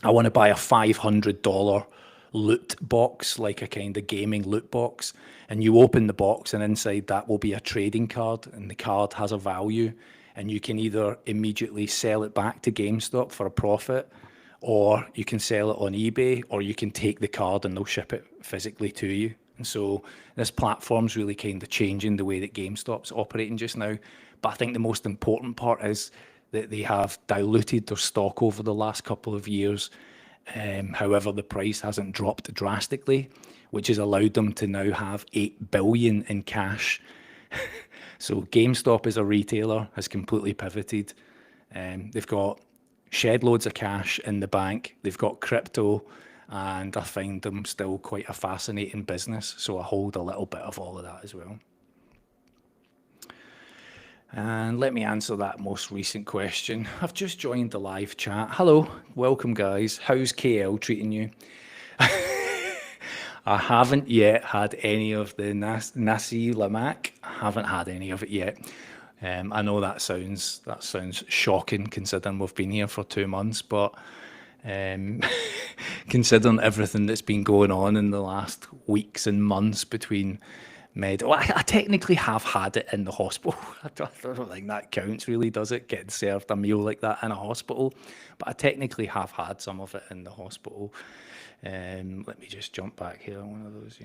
I want to buy a $500 loot box, like a kind of gaming loot box. And you open the box, and inside that will be a trading card, and the card has a value. And you can either immediately sell it back to GameStop for a profit, or you can sell it on eBay, or you can take the card and they'll ship it physically to you. And so this platform's really kind of changing the way that GameStop's operating just now. But I think the most important part is that they have diluted their stock over the last couple of years. However, the price hasn't dropped drastically, which has allowed them to now have 8 billion in cash. So GameStop as a retailer has completely pivoted. They've got shed loads of cash in the bank. They've got crypto, and I find them still quite a fascinating business. So I hold a little bit of all of that as well. And let me answer that most recent question. I've just joined the live chat. Hello, welcome guys. How's KL treating you? I haven't yet had any of the nasi lemak. I haven't had any of it yet. I know that sounds shocking considering we've been here for 2 months, but considering everything that's been going on in the last weeks and months between well, I technically have had it in the hospital. I don't think that counts really, does it? Getting served a meal like that in a hospital. But I technically have had some of it in the hospital. Let me just jump back here. One of those,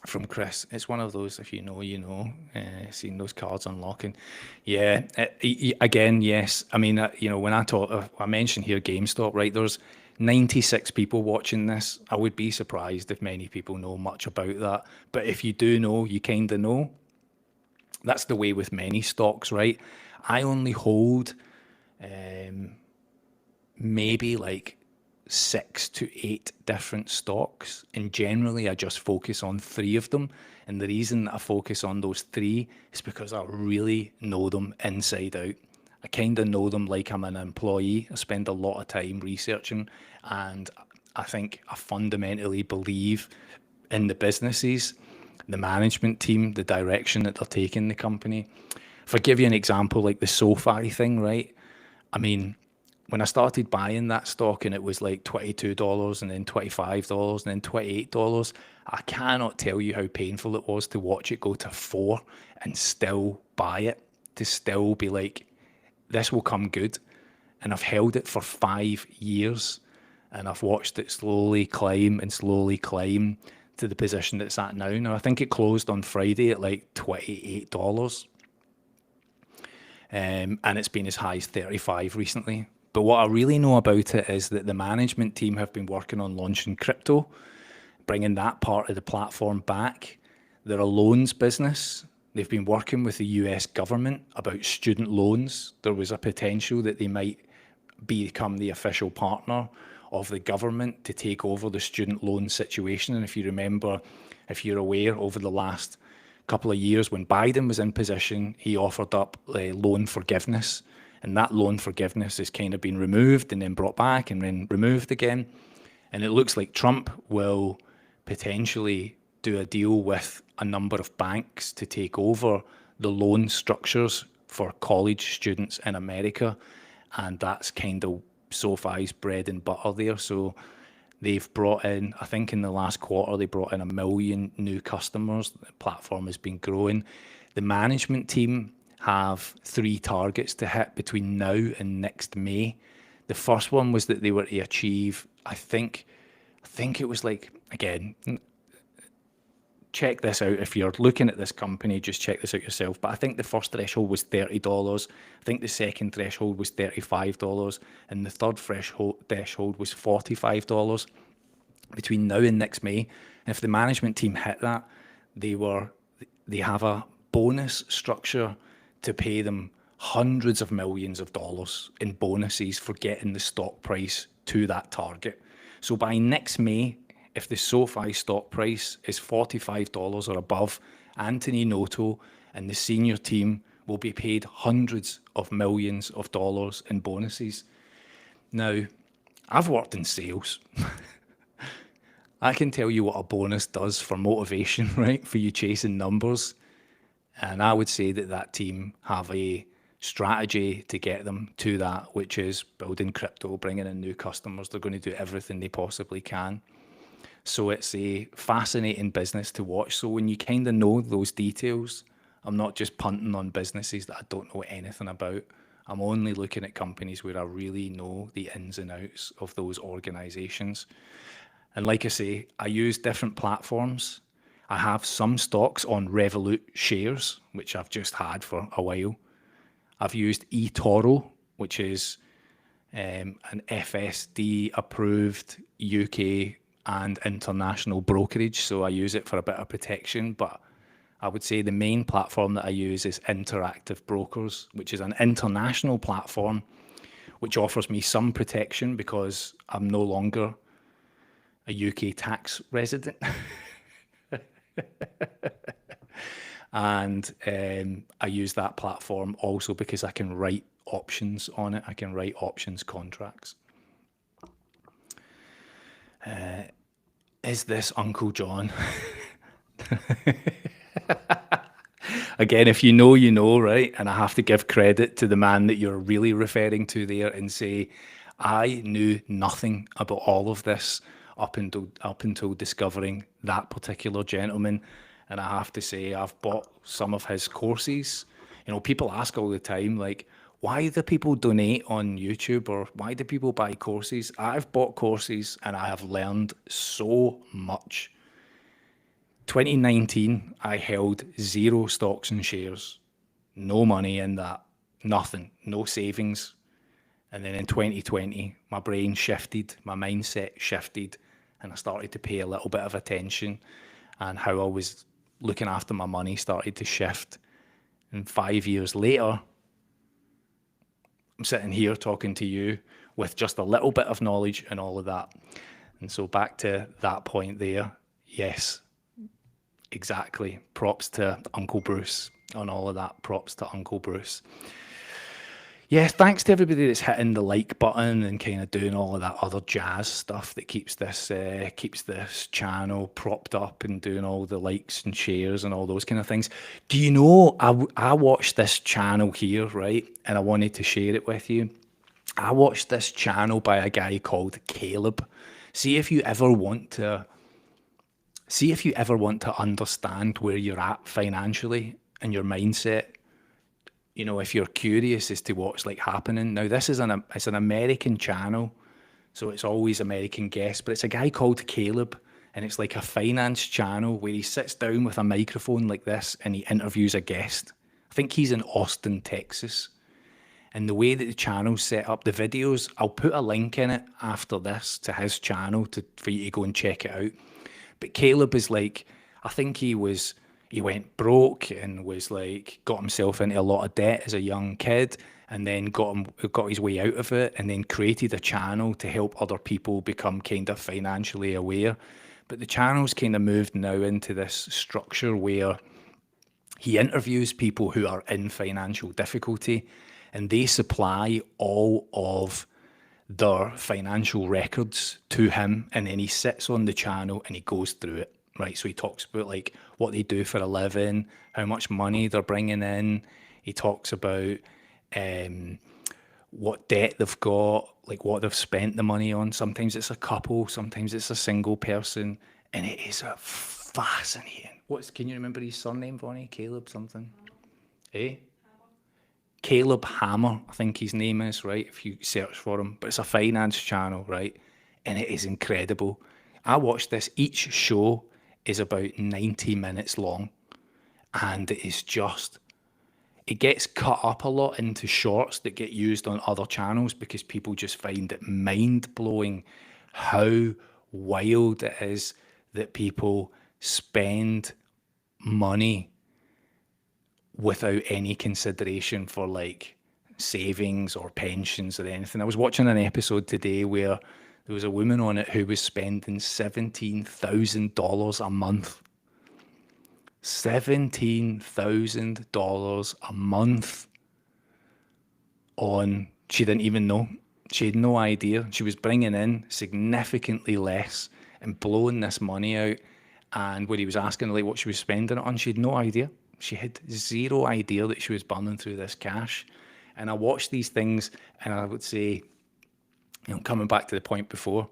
from Chris. It's one of those, if you know, you know, seeing those cards unlocking. Yeah, again, yes. I mean, when I mentioned here GameStop, right? There's 96 people watching this. I would be surprised if many people know much about that. But if you do know, you kind of know. That's the way with many stocks, right? I only hold maybe like 6 to 8 different stocks, and generally I just focus on 3 of them. And the reason that I focus on those 3 is because I really know them inside out. I kind of know them like I'm an employee. I spend a lot of time researching, and I think I fundamentally believe in the businesses, the management team, the direction that they're taking the company. If I give you an example, like the SoFi thing, right? I mean, when I started buying that stock and it was like $22 and then $25 and then $28, I cannot tell you how painful it was to watch it go to 4 and still buy it, to still be like, this will come good. And I've held it for 5 years, and I've watched it slowly climb to the position that it's at now. Now, I think it closed on Friday at like $28. And it's been as high as 35 recently. But what I really know about it is that the management team have been working on launching crypto, bringing that part of the platform back. They're a loans business. They've been working with the US government about student loans. There was a potential that they might become the official partner of the government to take over the student loan situation. And if you remember, if you're aware, over the last couple of years when Biden was in position, he offered up loan forgiveness And that loan forgiveness has kind of been removed and then brought back and then removed again. And it looks like Trump will potentially do a deal with a number of banks to take over the loan structures for college students in America. And that's kind of SoFi's bread and butter there. So they've brought in, I think in the last quarter, they brought in 1 million new customers. The platform has been growing. The management team have 3 targets to hit between now and next May. The first one was that they were to achieve, I think it was like, again, check this out. If you're looking at this company, just check this out yourself. But I think the first threshold was $30. I think the second threshold was $35. And the third threshold was $45 between now and next May. And if the management team hit that, they have a bonus structure to pay them hundreds of millions of dollars in bonuses for getting the stock price to that target. So by next May, if the SoFi stock price is $45 or above, Anthony Noto and the senior team will be paid hundreds of millions of dollars in bonuses. Now, I've worked in sales. I can tell you what a bonus does for motivation, right? For you chasing numbers. And I would say that that team have a strategy to get them to that, which is building crypto, bringing in new customers. They're going to do everything they possibly can. So it's a fascinating business to watch. So when you kind of know those details, I'm not just punting on businesses that I don't know anything about. I'm only looking at companies where I really know the ins and outs of those organizations. And like I say, I use different platforms. I have some stocks on Revolut shares, which I've just had for a while. I've used eToro, which is an FSD approved UK and international brokerage. So I use it for a bit of protection, but I would say the main platform that I use is Interactive Brokers, which is an international platform, which offers me some protection because I'm no longer a UK tax resident. And I use that platform also because I can write options on it. I can write options contracts. Is this Uncle John? Again, if you know, you know, right? And I have to give credit to the man that you're really referring to there and say, I knew nothing about all of this up until discovering that particular gentleman. And I have to say, I've bought some of his courses. You know, people ask all the time, like, why do people donate on YouTube or why do people buy courses? I've bought courses and I have learned so much. 2019, I held 0 stocks and shares, no money in that, nothing, no savings. And then in 2020, my brain shifted, my mindset shifted, and I started to pay a little bit of attention, and how I was looking after my money started to shift. And 5 years later, I'm sitting here talking to you with just a little bit of knowledge and all of that. And so back to that point there, yes, exactly. Props to Uncle Bruce on all of that. Props to Uncle Bruce. Yeah, thanks to everybody that's hitting the like button and kind of doing all of that other jazz stuff that keeps this channel propped up and doing all the likes and shares and all those kind of things. Do you know, I watched this channel here, right? And I wanted to share it with you. I watched this channel by a guy called Caleb. See if you ever want to understand where you're at financially and your mindset. You know, if you're curious as to what's like happening. Now, this is it's an American channel, so it's always American guests, but it's a guy called Caleb, and it's like a finance channel where he sits down with a microphone like this and he interviews a guest. I think he's in Austin, Texas. And the way that the channel's set up, the videos, I'll put a link in it after this to his channel for you to go and check it out. But Caleb is like, I think he went broke and was like, got himself into a lot of debt as a young kid, and then got his way out of it, and then created a channel to help other people become kind of financially aware. But the channel's kind of moved now into this structure where he interviews people who are in financial difficulty, and they supply all of their financial records to him, and then he sits on the channel and he goes through it, right? So he talks about like what they do for a living, how much money they're bringing in. He talks about what debt they've got, like what they've spent the money on. Sometimes it's a couple, sometimes it's a single person, and it is a fascinating. Can you remember his surname, Bonnie? Caleb something? Eh? Caleb Hammer, I think his name is, right? If you search for him, but it's a finance channel, right? And it is incredible. I watched this. Each show is about 90 minutes long, and it is just, it gets cut up a lot into shorts that get used on other channels because people just find it mind blowing how wild it is that people spend money without any consideration for like savings or pensions or anything. I was watching an episode today where there was a woman on it who was spending $17,000 a month. $17,000 a month on, she didn't even know. She had no idea. She was bringing in significantly less and blowing this money out. And when he was asking like what she was spending it on, she had no idea. She had zero idea that she was burning through this cash. And I watched these things and I would say, coming back to the point before,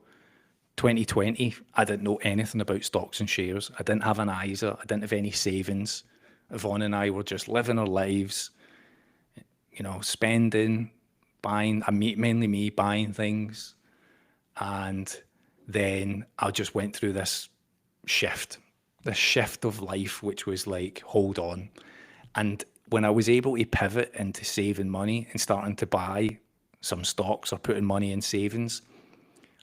2020, I didn't know anything about stocks and shares. I didn't have an ISA. I didn't have any savings. Yvonne and I were just living our lives, spending, buying, mainly me buying things. And then I just went through this shift of life, which was like, hold on. And when I was able to pivot into saving money and starting to buy some stocks or putting money in savings,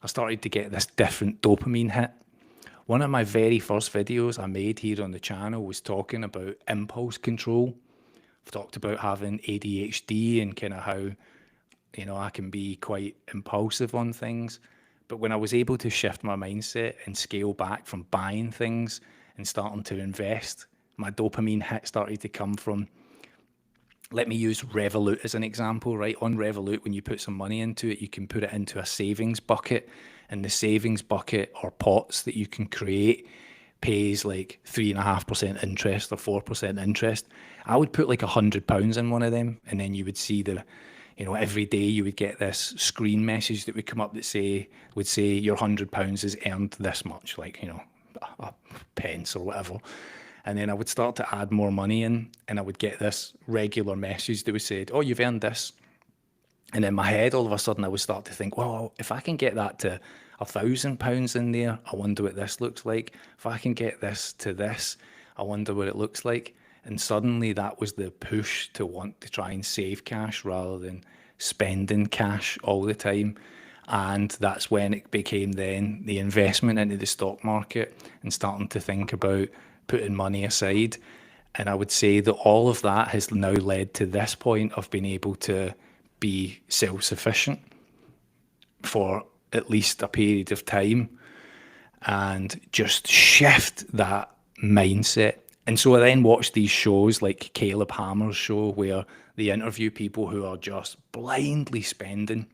I started to get this different dopamine hit. One of my very first videos I made here on the channel was talking about impulse control. I've talked about having ADHD and kind of how, I can be quite impulsive on things. But when I was able to shift my mindset and scale back from buying things and starting to invest, my dopamine hit started to come from, let me use Revolut as an example, right? On Revolut, when you put some money into it, you can put it into a savings bucket, and the savings bucket or pots that you can create pays like 3.5% interest or 4% interest. I would put like £100 in one of them, and then you would see every day you would get this screen message that would come up that would say your £100 is earned this much, like, a pence or whatever. And then I would start to add more money in, and I would get this regular message that would say, oh, you've earned this. And in my head, all of a sudden, I would start to think, well, if I can get that to £1,000 in there, I wonder what this looks like. If I can get this to this, I wonder what it looks like. And suddenly that was the push to want to try and save cash rather than spending cash all the time. And that's when it became then the investment into the stock market and starting to think about putting money aside. And I would say that all of that has now led to this point of being able to be self-sufficient for at least a period of time and just shift that mindset. And so I then watched these shows like Caleb Hammer's show where they interview people who are just blindly spending.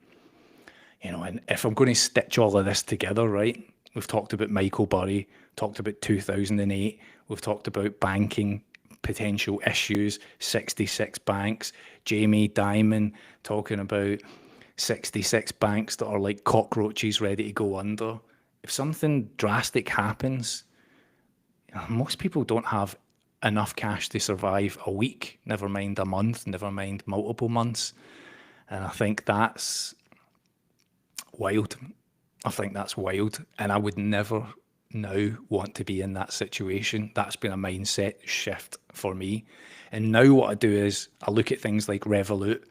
And if I'm going to stitch all of this together, right, we've talked about Michael Burry, talked about 2008, we've talked about banking potential issues, 66 banks, Jamie Dimon talking about 66 banks that are like cockroaches ready to go under. If something drastic happens, most people don't have enough cash to survive a week, never mind a month, never mind multiple months. And I think that's wild. I think that's wild. And I would never now want to be in that situation. That's been a mindset shift for me. And now what I do is I look at things like Revolut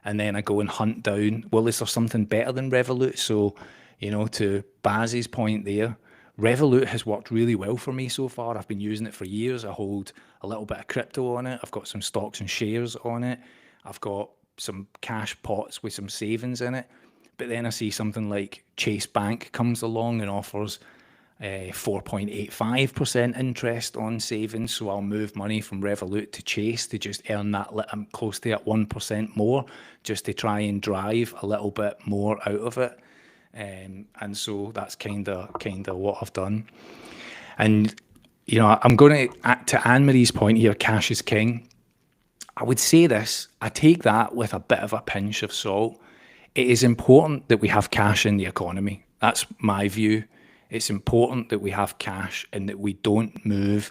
and then I go and hunt down, well, is there something better than Revolut? So, to Baz's point there, Revolut has worked really well for me so far. I've been using it for years. I hold a little bit of crypto on it. I've got some stocks and shares on it. I've got some cash pots with some savings in it. But then I see something like Chase Bank comes along and offers 4.85% interest on savings. So I'll move money from Revolut to Chase to just earn that close to at 1% more, just to try and drive a little bit more out of it. And so that's kind of what I've done. And I'm going to Anne-Marie's point here, cash is king. I would say this, I take that with a bit of a pinch of salt. It is important that we have cash in the economy. That's my view. It's important that we have cash and that we don't move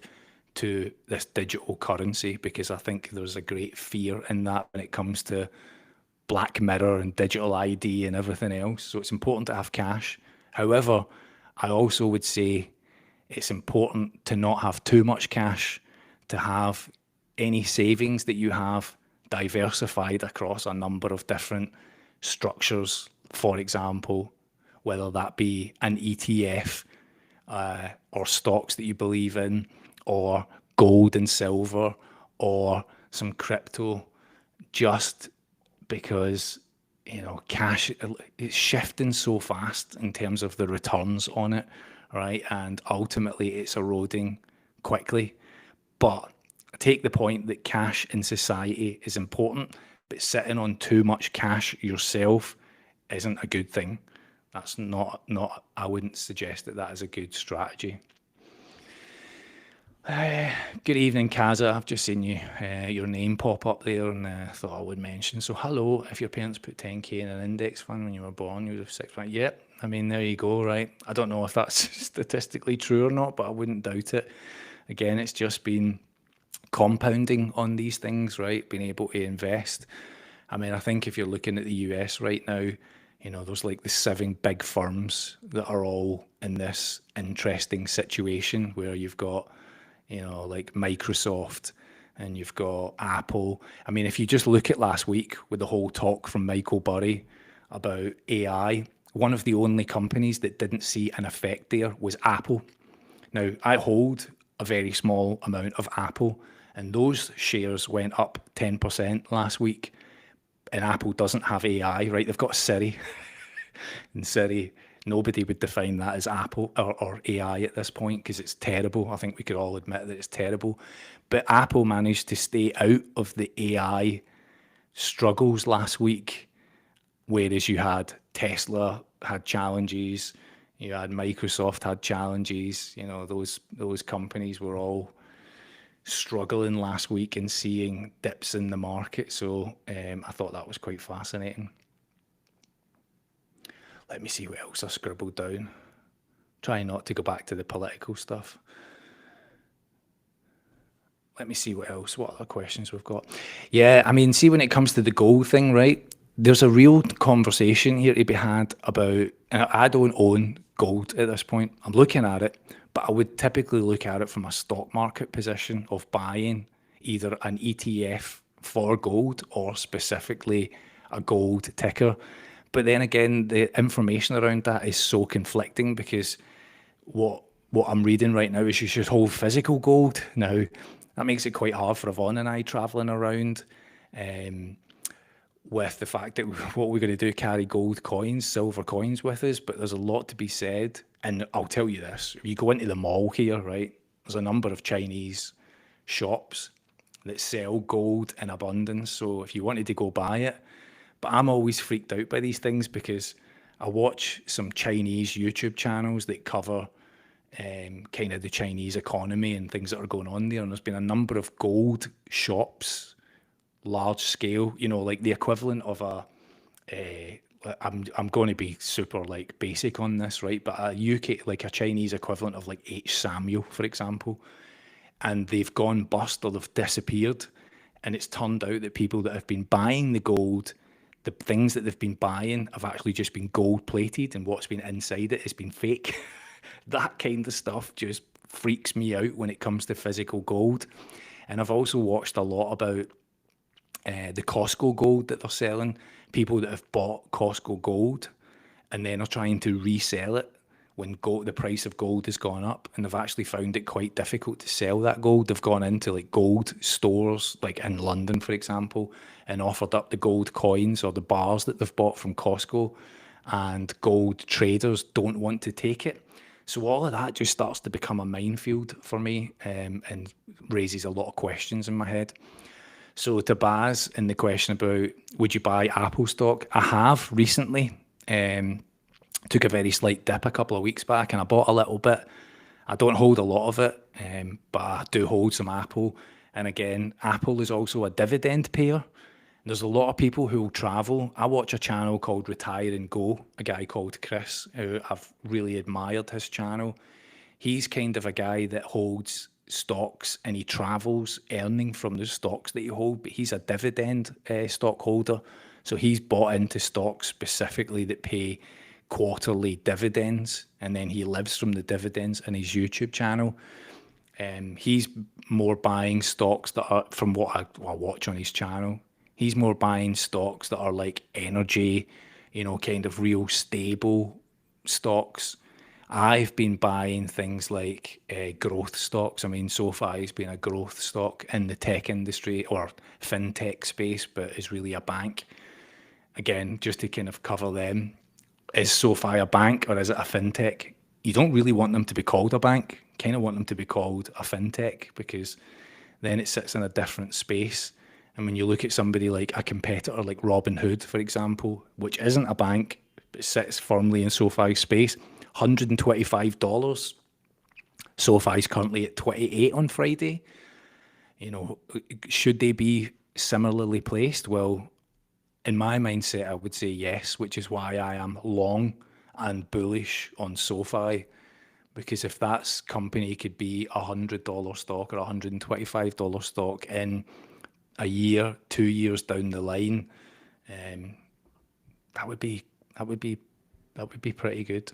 to this digital currency, because I think there's a great fear in that when it comes to Black Mirror and digital ID and everything else. So it's important to have cash. However, I also would say it's important to not have too much cash, to have any savings that you have diversified across a number of different structures. For example, whether that be an ETF or stocks that you believe in, or gold and silver, or some crypto, just because cash is shifting so fast in terms of the returns on it, right? And ultimately it's eroding quickly. But I take the point that cash in society is important, but sitting on too much cash yourself isn't a good thing. That's not, I wouldn't suggest that is a good strategy. Good evening, Kaza. I've just seen your name pop up there, and thought I would mention. So hello, if your parents put 10k in an index fund when you were born, you would have 6. Yep, I mean, there you go, right? I don't know if that's statistically true or not, but I wouldn't doubt it. Again, it's just been compounding on these things, right? Being able to invest. I mean, I think if you're looking at the US right now, there's like the 7 big firms that are all in this interesting situation where you've got, like Microsoft, and you've got Apple. I mean, if you just look at last week with the whole talk from Michael Burry about AI, one of the only companies that didn't see an effect there was Apple. Now, I hold a very small amount of Apple, and those shares went up 10% last week. And Apple doesn't have AI, right? They've got Siri. And Siri, nobody would define that as Apple or AI at this point, because it's terrible. I think we could all admit that it's terrible. But Apple managed to stay out of the AI struggles last week, whereas you had Tesla had challenges, you had Microsoft had challenges. Those companies were all struggling last week and seeing dips in the market. So I thought that was quite fascinating. Let me see what else I scribbled down. Try not to go back to the political stuff. Let me see what other questions we've got. Yeah, I mean, see, when it comes to the gold thing, right? There's a real conversation here to be had about, I don't own gold at this point. I'm looking at it, but I would typically look at it from a stock market position of buying either an ETF for gold or specifically a gold ticker. But then again, the information around that is so conflicting, because what I'm reading right now is you should hold physical gold. Now, that makes it quite hard for Yvonne and I traveling around with the fact that what we're going to do, carry gold coins, silver coins with us. But there's a lot to be said. And I'll tell you this, if you go into the mall here, right, there's a number of Chinese shops that sell gold in abundance. So if you wanted to go buy it, but I'm always freaked out by these things, because I watch some Chinese YouTube channels that cover kind of the Chinese economy and things that are going on there. And there's been a number of gold shops, large scale, like the equivalent of I'm going to be super like basic on this, right? But a UK, like a Chinese equivalent of like H. Samuel, for example, and they've gone bust or they've disappeared. And it's turned out that people that have been buying the gold, the things that they've been buying have actually just been gold plated, and what's been inside it has been fake. That kind of stuff just freaks me out when it comes to physical gold. And I've also watched a lot about the Costco gold that they're selling. People that have bought Costco gold and then are trying to resell it when the price of gold has gone up, and they've actually found it quite difficult to sell that gold. They've gone into like gold stores, like in London, for example, and offered up the gold coins or the bars that they've bought from Costco, and gold traders don't want to take it. So all of that just starts to become a minefield for me, and raises a lot of questions in my head. So to Baz, in the question about would you buy Apple stock, I have recently. Took a very slight dip a couple of weeks back, and I bought a little bit. I don't hold a lot of it, but I do hold some Apple. And again, Apple is also a dividend payer. There's a lot of people who will travel. I watch a channel called Retire and Go, a guy called Chris, who I've really admired his channel. He's kind of a guy that holds stocks and he travels earning from the stocks that he holds, but he's a dividend stockholder. So he's bought into stocks specifically that pay quarterly dividends, and then he lives from the dividends in his YouTube channel. He's more buying stocks that are, from what I watch on his channel, he's more buying stocks that are like energy, kind of real stable stocks. I've been buying things like growth stocks. I mean, SoFi has been a growth stock in the tech industry or fintech space, but is really a bank. Again, just to kind of cover them, is SoFi a bank or is it a fintech? You don't really want them to be called a bank. Kind of want them to be called a fintech, because then it sits in a different space. And when you look at somebody like a competitor like Robinhood, for example, which isn't a bank, but sits firmly in SoFi's space, $125. SoFi's currently at 28 on Friday. Should they be similarly placed? Well, in my mindset, I would say yes, which is why I am long and bullish on SoFi. Because if that company could be $100 stock or $125 stock in a year, 2 years down the line, that would be pretty good.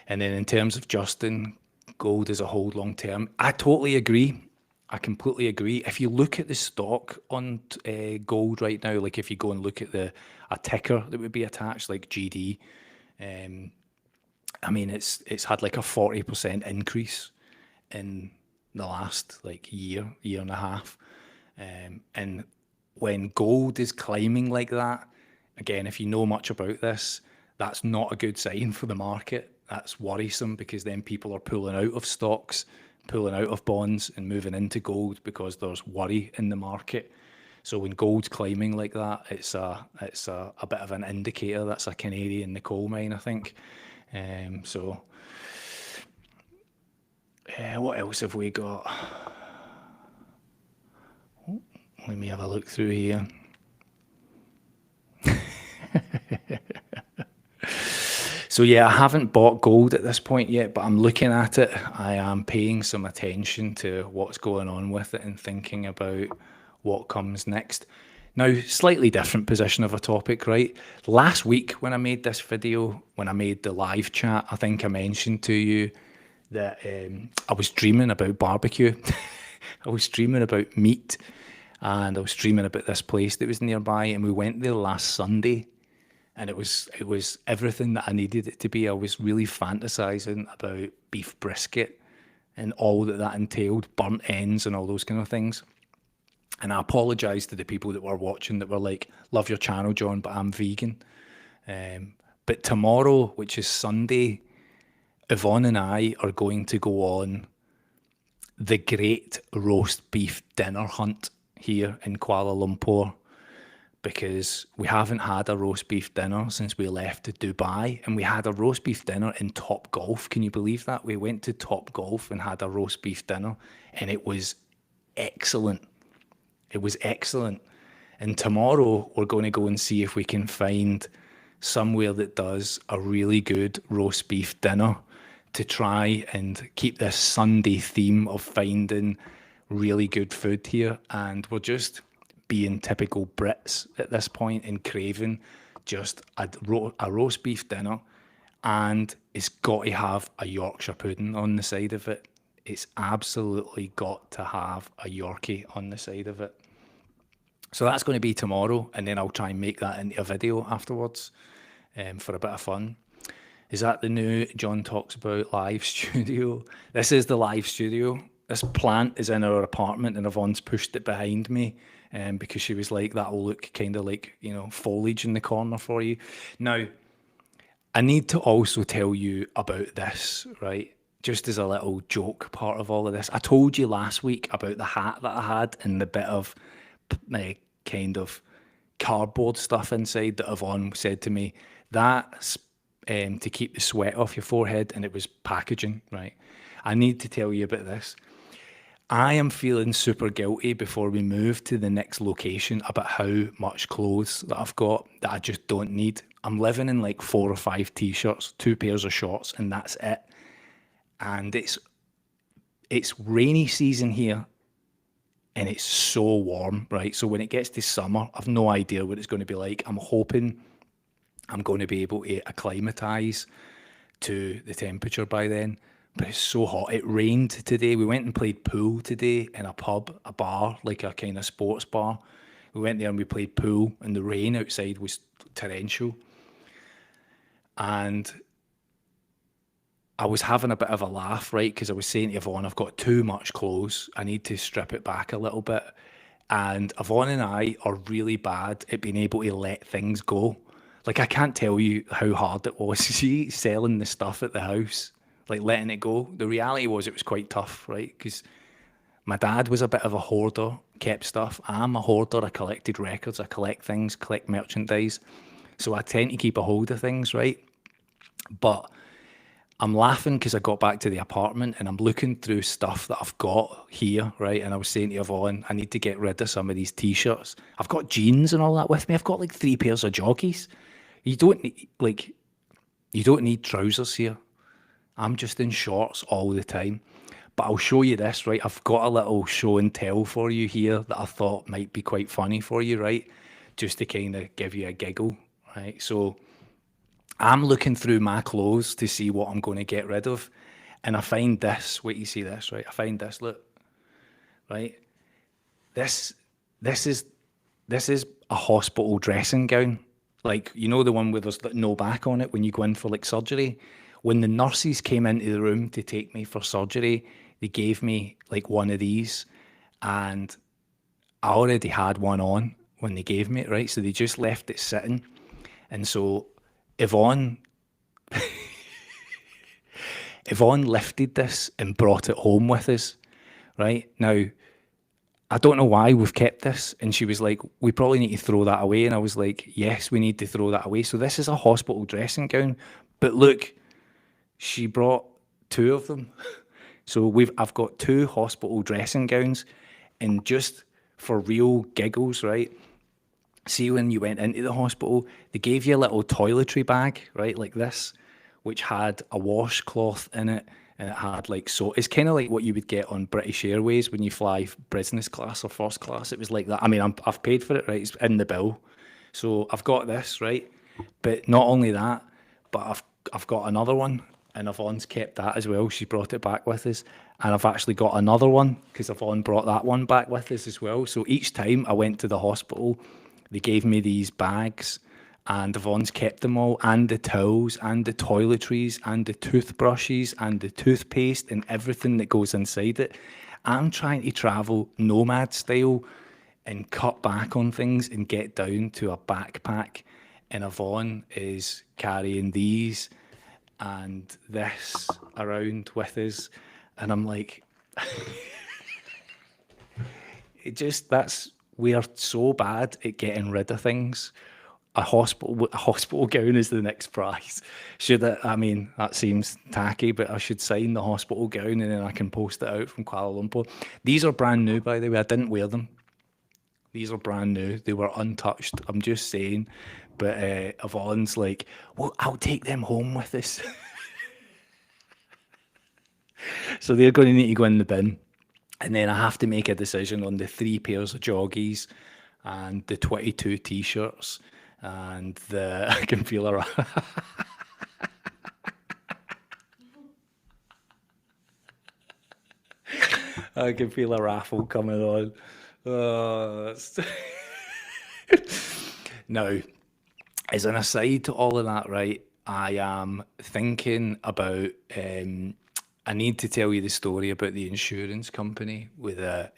And then in terms of Justin, gold as a hold long term, I totally agree. I completely agree. If you look at the stock on gold right now, like if you go and look at a ticker that would be attached, like GD, I mean, it's had like a 40% increase in the last like year and a half. And when gold is climbing like that, again, if you know much about this, that's not a good sign for the market. That's worrisome, because then people are pulling out of stocks, pulling out of bonds and moving into gold because there's worry in the market. So when gold's climbing like that, it's a bit of an indicator. That's a canary in the coal mine, I think. What else have we got? Let me have a look through here. So yeah, I haven't bought gold at this point yet, but I'm looking at it. I am paying some attention to what's going on with it and thinking about what comes next. Now, slightly different position of a topic, right? Last week when I made this video, when I made the live chat, I think I mentioned to you that I was dreaming about barbecue. I was dreaming about meat, and I was dreaming about this place that was nearby, and we went there last Sunday. And it was everything that I needed it to be. I was really fantasizing about beef brisket and all that entailed, burnt ends and all those kind of things. And I apologize to the people that were watching that were like, love your channel, John, but I'm vegan. But tomorrow, which is Sunday, Yvonne and I are going to go on the great roast beef dinner hunt here in Kuala Lumpur, because we haven't had a roast beef dinner since we left to Dubai, and we had a roast beef dinner in Top Golf. Can you believe that? We went to Top Golf and had a roast beef dinner, and it was excellent. It was excellent. And tomorrow we're going to go and see if we can find somewhere that does a really good roast beef dinner to try and keep this Sunday theme of finding really good food here. And we're just being typical Brits at this point and craving just a roast beef dinner, and it's got to have a Yorkshire pudding on the side of it. It's absolutely got to have a Yorkie on the side of it. So that's going to be tomorrow, and then I'll try and make that into a video afterwards for a bit of fun. Is that the new John Talks About live studio? This is the live studio. This plant is in our apartment, and Yvonne's pushed it behind me because she was like, that'll look kind of like, foliage in the corner for you. Now, I need to also tell you about this, right? Just as a little joke part of all of this. I told you last week about the hat that I had and the bit of kind of cardboard stuff inside that Yvonne said to me, that's to keep the sweat off your forehead, and it was packaging, right? I need to tell you about this. I am feeling super guilty before we move to the next location about how much clothes that I've got that I just don't need. I'm living in like 4 or 5 t-shirts, 2 pairs of shorts, and that's it. And it's rainy season here and it's so warm, right? So when it gets to summer, I've no idea what it's going to be like. I'm hoping I'm going to be able to acclimatise to the temperature by then. But it's so hot. It rained today. We went and played pool today in a pub, a bar, like a kind of sports bar. We went there and we played pool, and the rain outside was torrential. And I was having a bit of a laugh, right? Because I was saying to Yvonne, I've got too much clothes. I need to strip it back a little bit. And Yvonne and I are really bad at being able to let things go. Like, I can't tell you how hard it was. See, selling the stuff at the house, like letting it go. The reality was it was quite tough, right? Because my dad was a bit of a hoarder, kept stuff. I'm a hoarder. I collected records. I collect things, collect merchandise. So I tend to keep a hold of things, right? But I'm laughing because I got back to the apartment and I'm looking through stuff that I've got here, right? And I was saying to Yvonne, I need to get rid of some of these t-shirts. I've got jeans and all that with me. I've got like 3 pairs of joggies. You don't need, like, you don't need trousers here. I'm just in shorts all the time. But I'll show you this, right? I've got a little show and tell for you here that I thought might be quite funny for you, right? Just to kind of give you a giggle, right? So I'm looking through my clothes to see what I'm going to get rid of. And I find this, wait, you see this, right? I find this, look, right? This, this is, this is a hospital dressing gown. Like, you know, the one where there's like no back on it when you go in for like surgery. When the nurses came into the room to take me for surgery, they gave me like one of these, and I already had one on when they gave me it, right? So they just left it sitting. And so Yvonne Yvonne lifted this and brought it home with us, right? Now, I don't know why we've kept this. And she was like, we probably need to throw that away. And I was like, yes, we need to throw that away. So this is a hospital dressing gown. But look, she brought 2 of them. So I've got 2 hospital dressing gowns. And just for real giggles, right? See, when you went into the hospital, they gave you a little toiletry bag, right, like this, which had a washcloth in it, and it had like, so it's kind of like what you would get on British Airways when you fly business class or first class. It was like that. I mean, I've paid for it, right? It's in the bill. So I've got this, right? But not only that, but I've got another one, and Yvonne's kept that as well. She brought it back with us. And I've actually got another one because Yvonne brought that one back with us as well. So each time I went to the hospital, they gave me these bags, and Yvonne's kept them all, and the towels, and the toiletries, and the toothbrushes, and the toothpaste, and everything that goes inside it. I'm trying to travel nomad style and cut back on things and get down to a backpack. And Yvonne is carrying these and this around with us. And I'm like, we are so bad at getting rid of things. A hospital gown is the next prize. I mean, that seems tacky, but I should sign the hospital gown and then I can post it out from Kuala Lumpur. These are brand new, by the way. I didn't wear them. These are brand new. They were untouched. I'm just saying. But Yvonne's like, well, I'll take them home with us. So they're going to need to go in the bin. And then I have to make a decision on the 3 pairs of joggies and the 22 t-shirts and the I can feel a I can feel a raffle coming on. Oh, now, as an aside to all of that, right? I am thinking about. I need to tell you the story about the insurance company with a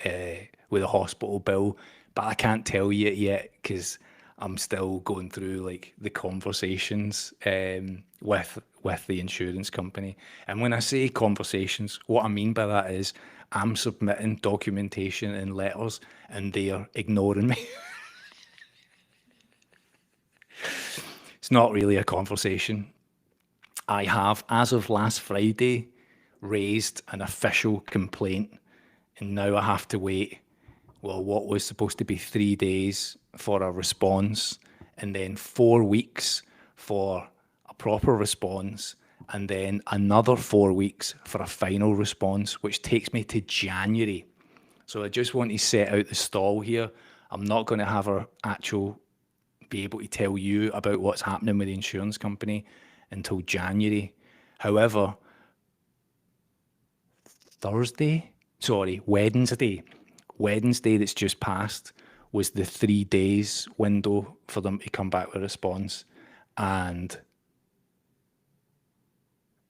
hospital bill, but I can't tell you it yet because I'm still going through like the conversations with the insurance company. And when I say conversations, what I mean by that is I'm submitting documentation and letters and they are ignoring me. It's not really a conversation. I have, as of last Friday, raised an official complaint, and now I have to wait, well, what was supposed to be 3 days for a response, and then 4 weeks for a proper response, and then another 4 weeks for a final response, which takes me to January. So I just want to set out the stall here. I'm not going to have a actual be able to tell you about what's happening with the insurance company until January. However, Wednesday that's just passed was the 3 days window for them to come back with a response. And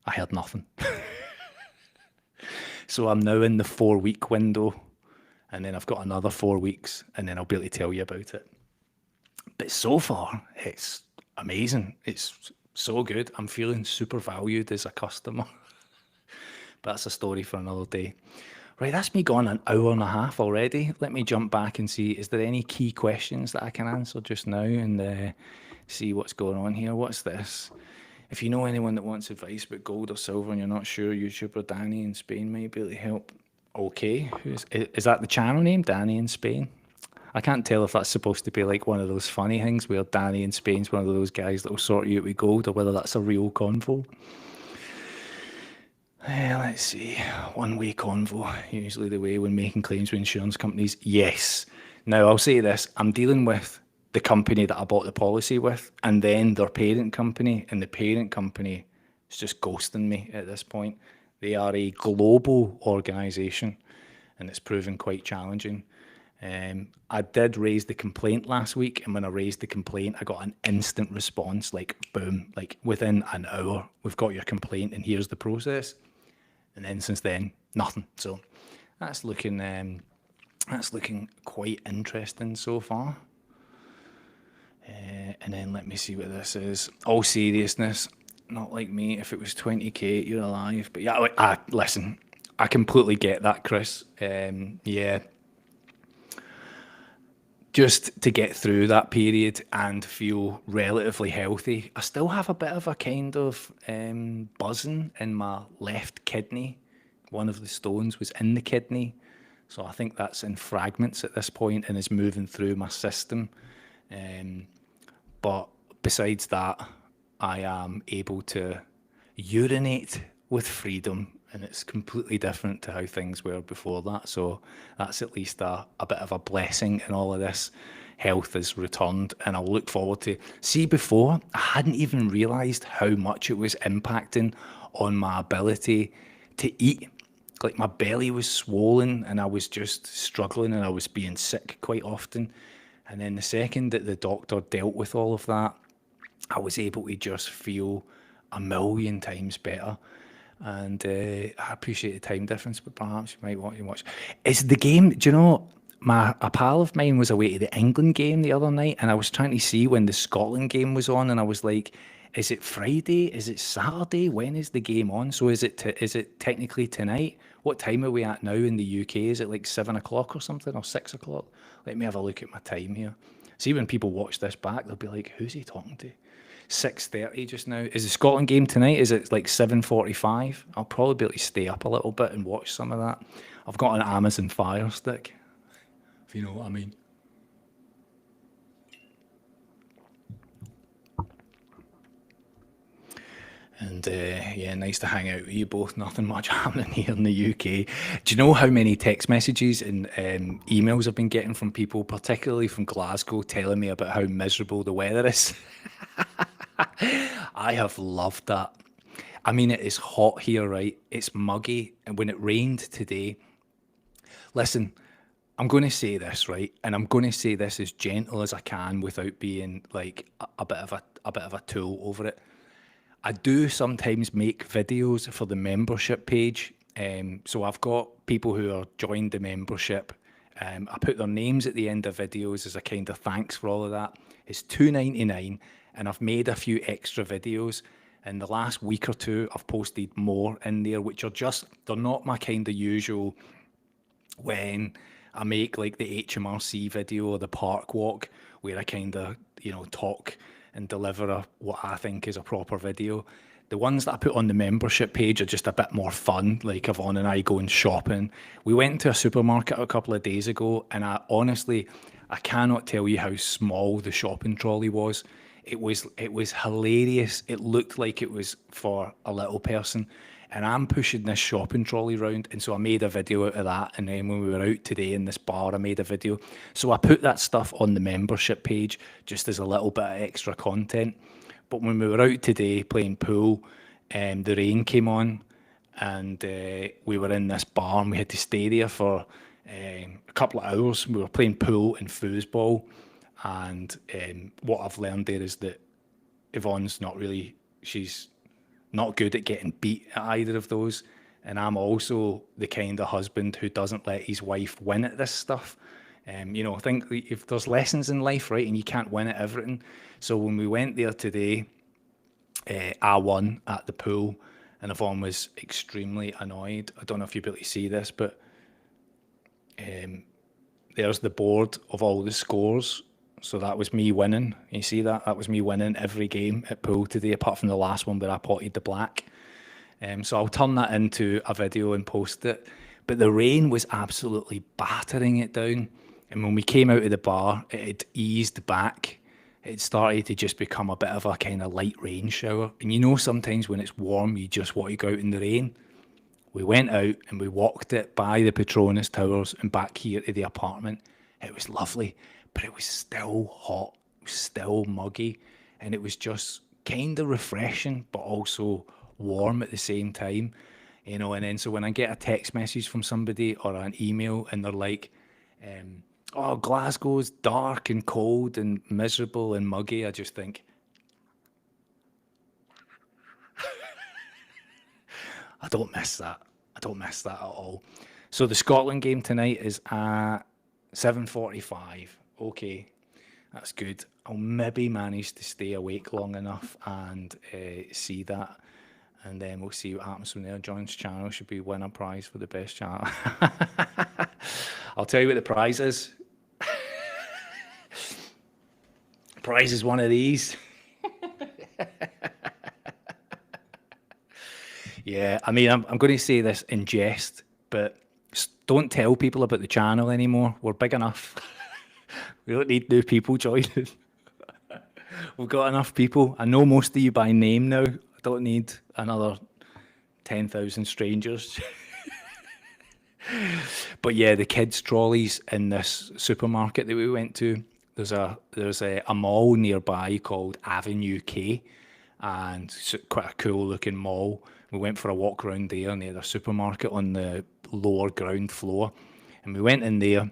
I heard nothing. So I'm now in the 4 week window, and then I've got another 4 weeks, and then I'll be able to tell you about it. But so far, it's amazing. It's so good. I'm feeling super valued as a customer. But that's a story for another day. Right, that's me gone an hour and a half already. Let me jump back and see, is there any key questions that I can answer just now and see what's going on here? What's this? If you know anyone that wants advice about gold or silver and you're not sure, YouTuber Danny in Spain might be able to help. Okay, is that the channel name, Danny in Spain? I can't tell if that's supposed to be like one of those funny things where Danny in Spain's one of those guys that will sort you out with gold, or whether that's a real convo. Let's see. One-way convo, usually the way when making claims with insurance companies. Yes. Now, I'll say this. I'm dealing with the company that I bought the policy with, and then their parent company, and the parent company is just ghosting me at this point. They are a global organisation, and it's proven quite challenging. I did raise the complaint last week, and when I raised the complaint, I got an instant response, like boom, like within an hour, we've got your complaint and here's the process. And then since then, nothing. So that's looking quite interesting so far. And then let me see what this is. All seriousness, not like me. If it was 20k, you're alive. But yeah, listen, I completely get that, Chris. Yeah. Just to get through that period and feel relatively healthy. I still have a bit of a kind of buzzing in my left kidney. One of the stones was in the kidney. So I think that's in fragments at this point and is moving through my system. But besides that, I am able to urinate with freedom, and it's completely different to how things were before that. So that's at least a bit of a blessing in all of this. Health has returned, and I'll look forward to see. Before, I hadn't even realised how much it was impacting on my ability to eat. Like my belly was swollen and I was just struggling and I was being sick quite often. And then the second that the doctor dealt with all of that, I was able to just feel a million times better. And I appreciate the time difference, but perhaps you might want to watch. Is the game, do you know, a pal of mine was away to the England game the other night, and I was trying to see when the Scotland game was on, and I was like, is it Friday? Is it Saturday? When is the game on? So is it technically tonight? What time are we at now in the UK? Is it like 7 o'clock or something, or 6 o'clock? Let me have a look at my time here. See, when people watch this back, they'll be like, who's he talking to? 6:30 just now. Is the Scotland game tonight? Is it like 7:45? I'll probably be able to stay up a little bit and watch some of that. I've got an Amazon Fire Stick, if you know what I mean. And yeah, nice to hang out with you both. Nothing much happening here in the UK. Do you know how many text messages and emails I've been getting from people, particularly from Glasgow, telling me about how miserable the weather is? I have loved that. I mean, it is hot here, right? It's muggy. And when it rained today, listen, I'm going to say this, right? And I'm going to say this as gentle as I can without being like a bit of a tool over it. I do sometimes make videos for the membership page. So I've got people who are joined the membership I put their names at the end of videos as a kind of thanks for all of that. It's $2.99, and I've made a few extra videos. In the last week or two, I've posted more in there, which are just, they're not my kind of usual when I make like the HMRC video or the park walk, where I kind of, talk and deliver what I think is a proper video. The ones that I put on the membership page are just a bit more fun, like Yvonne and I going shopping. We went to a supermarket a couple of days ago, and I cannot tell you how small the shopping trolley was. It was hilarious. It looked like it was for a little person. And I'm pushing this shopping trolley round, and so I made a video out of that. And then when we were out today in this bar, I made a video. So I put that stuff on the membership page just as a little bit of extra content. But when we were out today playing pool, the rain came on, and we were in this bar, and we had to stay there for a couple of hours. We were playing pool and foosball, and what I've learned there is that Yvonne's she's not good at getting beat at either of those. And I'm also the kind of husband who doesn't let his wife win at this stuff. I think if there's lessons in life, right, and you can't win at everything. So when we went there today, I won at the pool, and Yvonne was extremely annoyed. I don't know if you'll be able to see this, but there's the board of all the scores. So that was me winning. You see that? That was me winning every game at pool today, apart from the last one where I potted the black. So I'll turn that into a video and post it. But the rain was absolutely battering it down. And when we came out of the bar, it had eased back. It started to just become a bit of a kind of light rain shower. And sometimes when it's warm, you just want to go out in the rain. We went out and we walked it by the Petronas Towers and back here to the apartment. It was lovely, but it was still hot, it was still muggy, and it was just kind of refreshing, but also warm at the same time. And then so when I get a text message from somebody or an email and they're like, oh, Glasgow's dark and cold and miserable and muggy, I just think, I don't miss that. I don't miss that at all. So the Scotland game tonight is at 7:45. Okay, that's good. I'll maybe manage to stay awake long enough and see that. And then we'll see what happens from there. John's channel should be win a prize for the best channel. I'll tell you what the prize is. The prize is one of these. Yeah, I mean, I'm going to say this in jest, but don't tell people about the channel anymore. We're big enough. We don't need new people joining. We've got enough people. I know most of you by name now. I don't need another 10,000 strangers. But yeah, the kids' trolleys in this supermarket that we went to, there's a mall nearby called Avenue K, and it's quite a cool looking mall. We went for a walk around there near the supermarket on the lower ground floor, and we went in there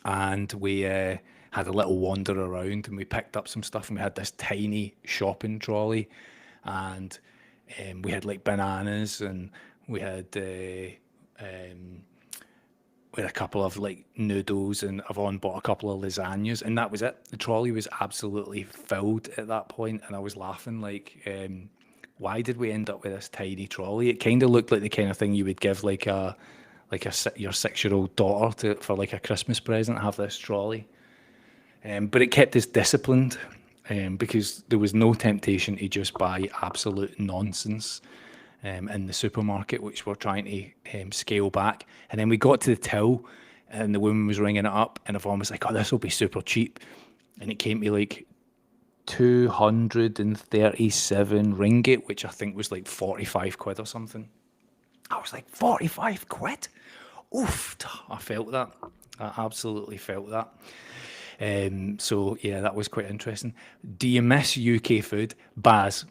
and we had a little wander around, and we picked up some stuff, and we had this tiny shopping trolley, and we had like bananas, and we had a couple of like noodles, and Yvonne bought a couple of lasagnas, and that was it. The trolley was absolutely filled at that point, and I was laughing like, why did we end up with this tiny trolley? It kind of looked like the kind of thing you would give like your 6-year-old daughter for like a Christmas present, have this trolley. But it kept us disciplined, because there was no temptation to just buy absolute nonsense in the supermarket, which we're trying to scale back. And then we got to the till, and the woman was ringing it up, and Yvonne was like, oh, this will be super cheap. And it came to like 237 ringgit, which I think was like 45 quid or something. I was like, 45 quid? Oof, I felt that. I absolutely felt that. So yeah, that was quite interesting. Do you miss UK food? Baz,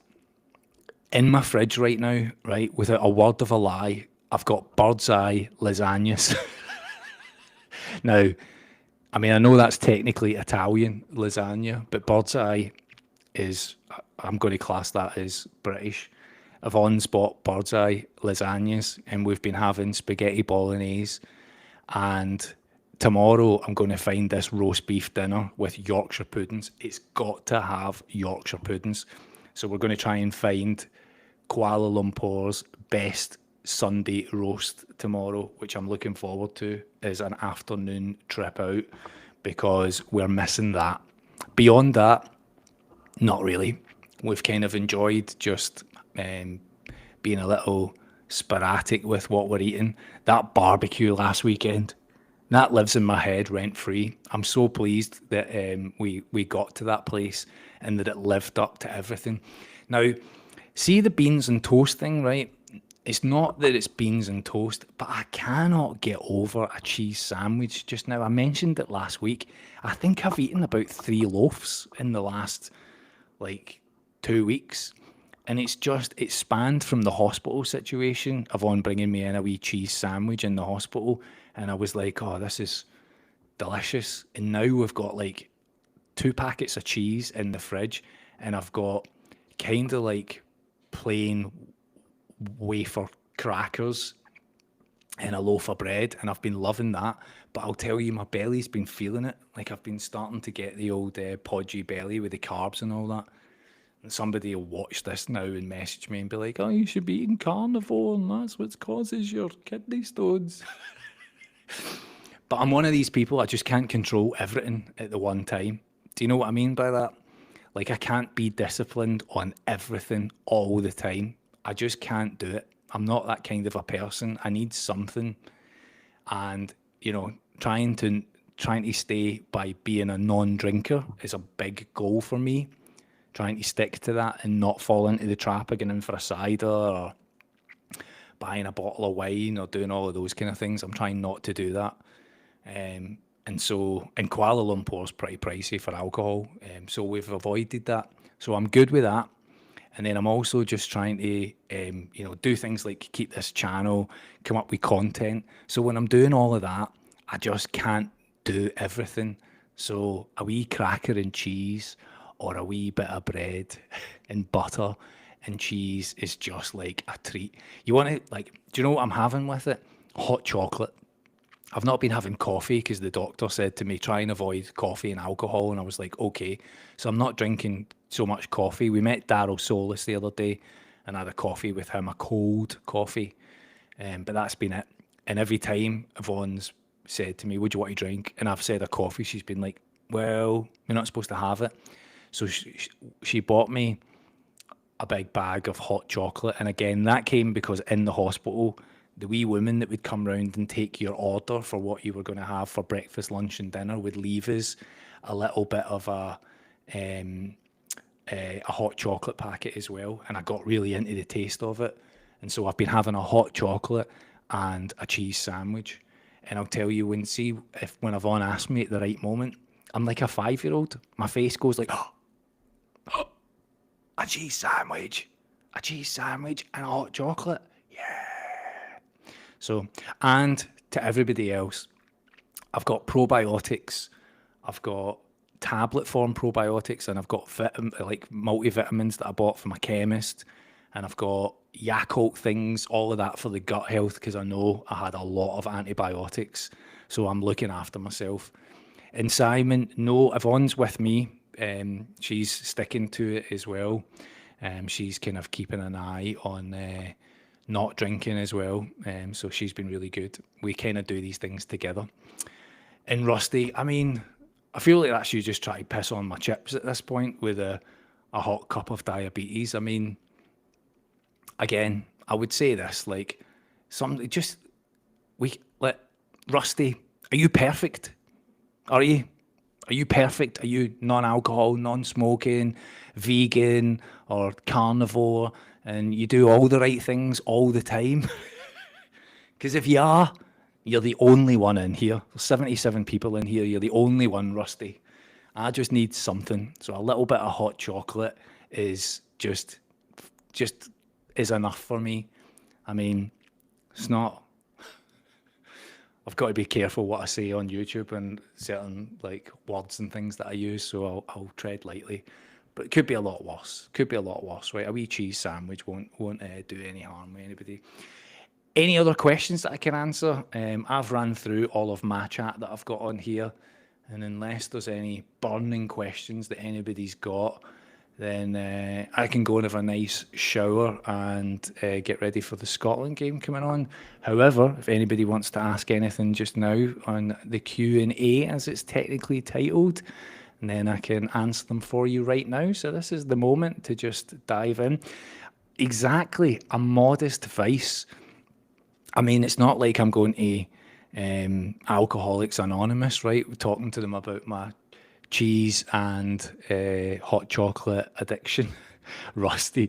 in my fridge right now, right, without a word of a lie, I've got bird's eye lasagnas. Now, I mean, I know that's technically Italian lasagna, but bird's eye is, I'm going to class that as British. Yvonne's bought bird's eye lasagnas, and we've been having spaghetti bolognese, and tomorrow I'm going to find this roast beef dinner with Yorkshire puddings. It's got to have Yorkshire puddings. So we're going to try and find Kuala Lumpur's best Sunday roast tomorrow, which I'm looking forward to as an afternoon trip out because we're missing that. Beyond that, not really. We've kind of enjoyed just being a little sporadic with what we're eating. That barbecue last weekend, that lives in my head rent free. I'm so pleased that we got to that place and that it lived up to everything. Now, see the beans and toast thing, right? It's not that it's beans and toast, but I cannot get over a cheese sandwich just now. I mentioned it last week. I think I've eaten about 3 loaves in the last like 2 weeks. And it spanned from the hospital situation of on bringing me in a wee cheese sandwich in the hospital. And I was like, oh, this is delicious. And now we've got like 2 packets of cheese in the fridge. And I've got kind of like plain wafer crackers and a loaf of bread. And I've been loving that. But I'll tell you, my belly's been feeling it. Like I've been starting to get the old podgy belly with the carbs and all that. And somebody will watch this now and message me and be like, oh, you should be eating carnivore and that's what causes your kidney stones. But I'm one of these people, I just can't control everything at the one time. Do you know what I mean by that? Like I can't be disciplined on everything all the time. I just can't do it. I'm not that kind of a person. I need something. And, trying to stay by being a non-drinker is a big goal for me. Trying to stick to that and not fall into the trap of going in for a cider or buying a bottle of wine or doing all of those kind of things. I'm trying not to do that. And so, and Kuala Lumpur is pretty pricey for alcohol. So we've avoided that. So I'm good with that. And then I'm also just trying to, do things like keep this channel, come up with content. So when I'm doing all of that, I just can't do everything. So a wee cracker and cheese or a wee bit of bread and butter and cheese is just like a treat. You want to, do you know what I'm having with it? Hot chocolate. I've not been having coffee because the doctor said to me, try and avoid coffee and alcohol. And I was like, okay. So I'm not drinking so much coffee. We met Daryl Solis the other day and I had a coffee with him, a cold coffee. But that's been it. And every time Yvonne's said to me, would you want to drink? And I've said a coffee. She's been like, well, you're not supposed to have it. So she bought me a big bag of hot chocolate. And again, that came because in the hospital, the wee woman that would come round and take your order for what you were going to have for breakfast, lunch and dinner would leave us a little bit of a hot chocolate packet as well. And I got really into the taste of it. And so I've been having a hot chocolate and a cheese sandwich. And I'll tell you, when Yvonne asked me at the right moment, I'm like a 5-year-old. My face goes like, oh, a cheese sandwich and a hot chocolate. Yeah. So, and to everybody else, I've got probiotics. I've got tablet form probiotics, and I've got multivitamins that I bought from a chemist, and I've got Yakult things, all of that for the gut health, because I know I had a lot of antibiotics. So I'm looking after myself. And Simon, no, Yvonne's with me. She's sticking to it as well. She's kind of keeping an eye on not drinking as well. So she's been really good. We kind of do these things together. And Rusty, I mean, I feel like that's you just try to piss on my chips at this point with a hot cup of diabetes. I mean, again, I would say this, like, Rusty, are you perfect? Are you? Are you perfect? Are you non-alcohol, non-smoking, vegan, or carnivore, and you do all the right things all the time? Because if you are, you're the only one in here. There's 77 people in here. You're the only one, Rusty. I just need something. So a little bit of hot chocolate is just is enough for me. I mean, it's not. I've got to be careful what I say on YouTube and certain like words and things that I use, so I'll tread lightly. But it could be a lot worse. Could be a lot worse, right? A wee cheese sandwich won't do any harm to anybody. Any other questions that I can answer? I've ran through all of my chat that I've got on here, and unless there's any burning questions that anybody's got, then I can go and have a nice shower and get ready for the Scotland game coming on. However, if anybody wants to ask anything just now on the Q&A, as it's technically titled, and then I can answer them for you right now. So this is the moment to just dive in. Exactly, a modest vice. I mean, it's not like I'm going to Alcoholics Anonymous, right? We're talking to them about my cheese and hot chocolate addiction. Rusty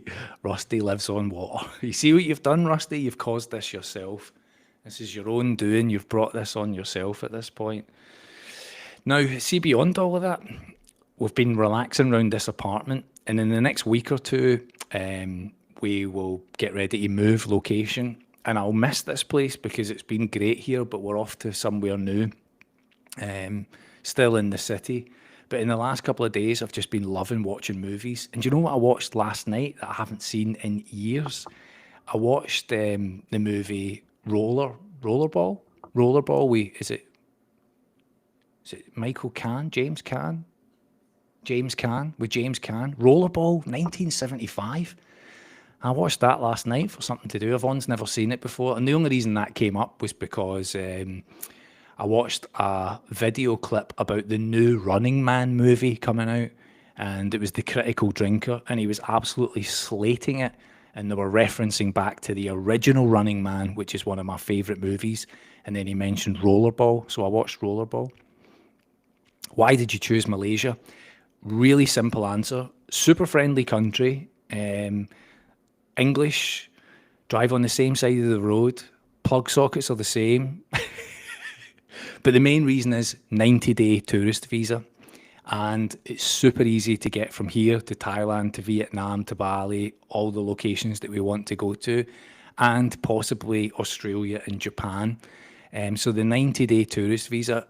lives on water. You see what you've done, Rusty? You've caused this yourself. This is your own doing. You've brought this on yourself at this point. Now, see, beyond all of that, we've been relaxing around this apartment, and in the next week or two, we will get ready to move location. And I'll miss this place because it's been great here, but we're off to somewhere new, still in the city. But in the last couple of days, I've just been loving watching movies. And do you know what I watched last night that I haven't seen in years? I watched the movie Rollerball. Rollerball. Is it Michael Caan? James Caan? James Caan with James Caan. Rollerball, 1975. I watched that last night for something to do. Yvonne's never seen it before, and the only reason that came up was because I watched a video clip about the new Running Man movie coming out, and it was The Critical Drinker, and he was absolutely slating it, and they were referencing back to the original Running Man, which is one of my favourite movies, and then he mentioned Rollerball, so I watched Rollerball. Why did you choose Malaysia? Really simple answer. Super friendly country. English, drive on the same side of the road, plug sockets are the same. But the main reason is 90-day tourist visa. And it's super easy to get from here to Thailand, to Vietnam, to Bali, all the locations that we want to go to, and possibly Australia and Japan. So the 90-day tourist visa,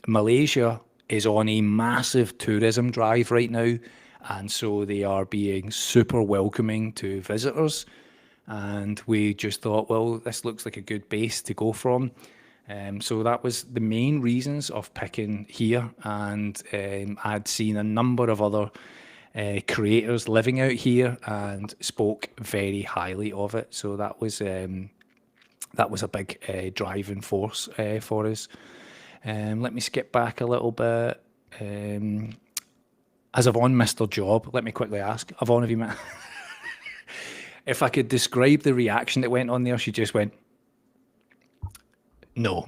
Malaysia is on a massive tourism drive right now. And so they are being super welcoming to visitors. And we just thought, well, this looks like a good base to go from. So that was the main reasons of picking here. And I'd seen a number of other creators living out here and spoke very highly of it. So that was a big driving force for us. Let me skip back a little bit. Has Yvonne missed her job? Let me quickly ask. Yvonne, have you met? If I could describe the reaction that went on there, she just went, no,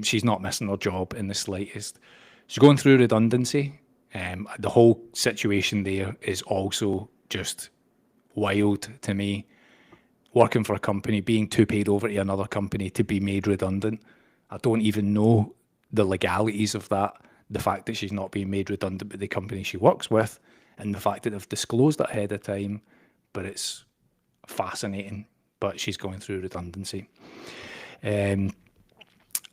she's not missing her job in the slightest. She's going through redundancy. The whole situation there is also just wild to me. Working for a company, being too paid over to another company to be made redundant. I don't even know the legalities of that. The fact that she's not being made redundant by the company she works with, and the fact that they've disclosed that ahead of time, but it's fascinating. But she's going through redundancy. And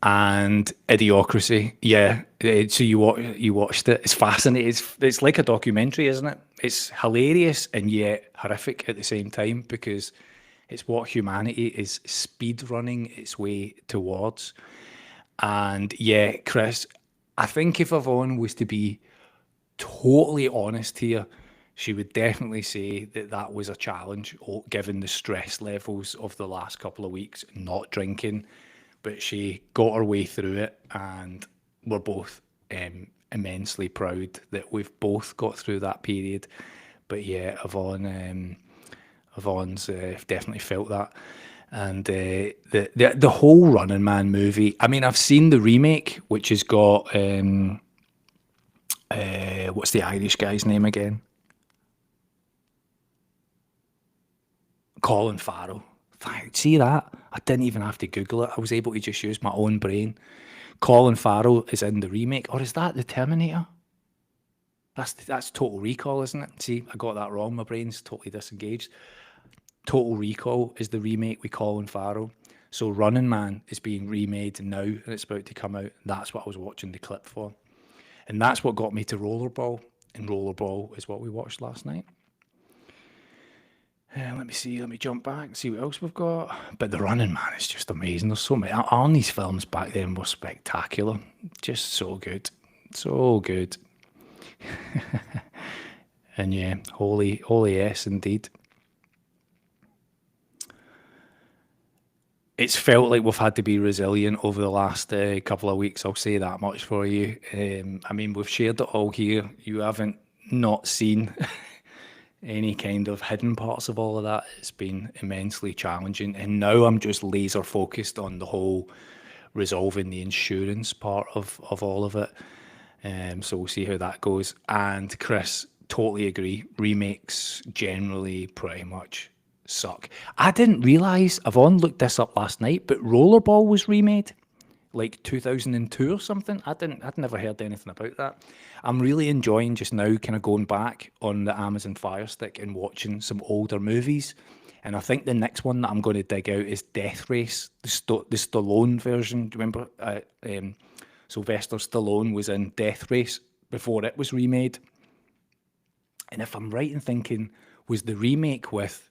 Idiocracy, yeah. So you watched it. It's fascinating. It's like a documentary, isn't it? It's hilarious and yet horrific at the same time, because it's what humanity is speed running its way towards. And yeah, Chris, I think if Yvonne was to be totally honest here, she would definitely say that that was a challenge, given the stress levels of the last couple of weeks, not drinking. But she got her way through it, and we're both immensely proud that we've both got through that period. But yeah, Yvonne's definitely felt that. And the whole Running Man movie, I mean, I've seen the remake, which has got, what's the Irish guy's name again? Colin Farrell. See that? I didn't even have to Google it. I was able to just use my own brain. Colin Farrell is in the remake. Or is that the Terminator? That's Total Recall, isn't it? See, I got that wrong. My brain's totally disengaged. Total Recall is the remake with Colin Farrell. So Running Man is being remade now, and it's about to come out. That's what I was watching the clip for. And that's what got me to Rollerball. And Rollerball is what we watched last night. Let me see. Let me jump back. See what else we've got. But The Running Man is just amazing. There's so many. Arnie's films back then were spectacular. Just so good. So good. And yeah, holy yes, indeed. It's felt like we've had to be resilient over the last couple of weeks. I'll say that much for you. I mean, we've shared it all here. You haven't not seen any kind of hidden parts of all of that. It's been immensely challenging. And now I'm just laser focused on the whole resolving the insurance part of all of it. So we'll see how that goes. And Chris, totally agree. Remakes generally pretty much suck. I didn't realise, I've on looked this up last night, but Rollerball was remade like 2002 or something. I'd never heard anything about that. I'm really enjoying just now kind of going back on the Amazon Fire Stick and watching some older movies. And I think the next one that I'm going to dig out is Death Race, the Stallone version. Do you remember? Sylvester Stallone was in Death Race before it was remade. And if I'm right in thinking, was the remake with,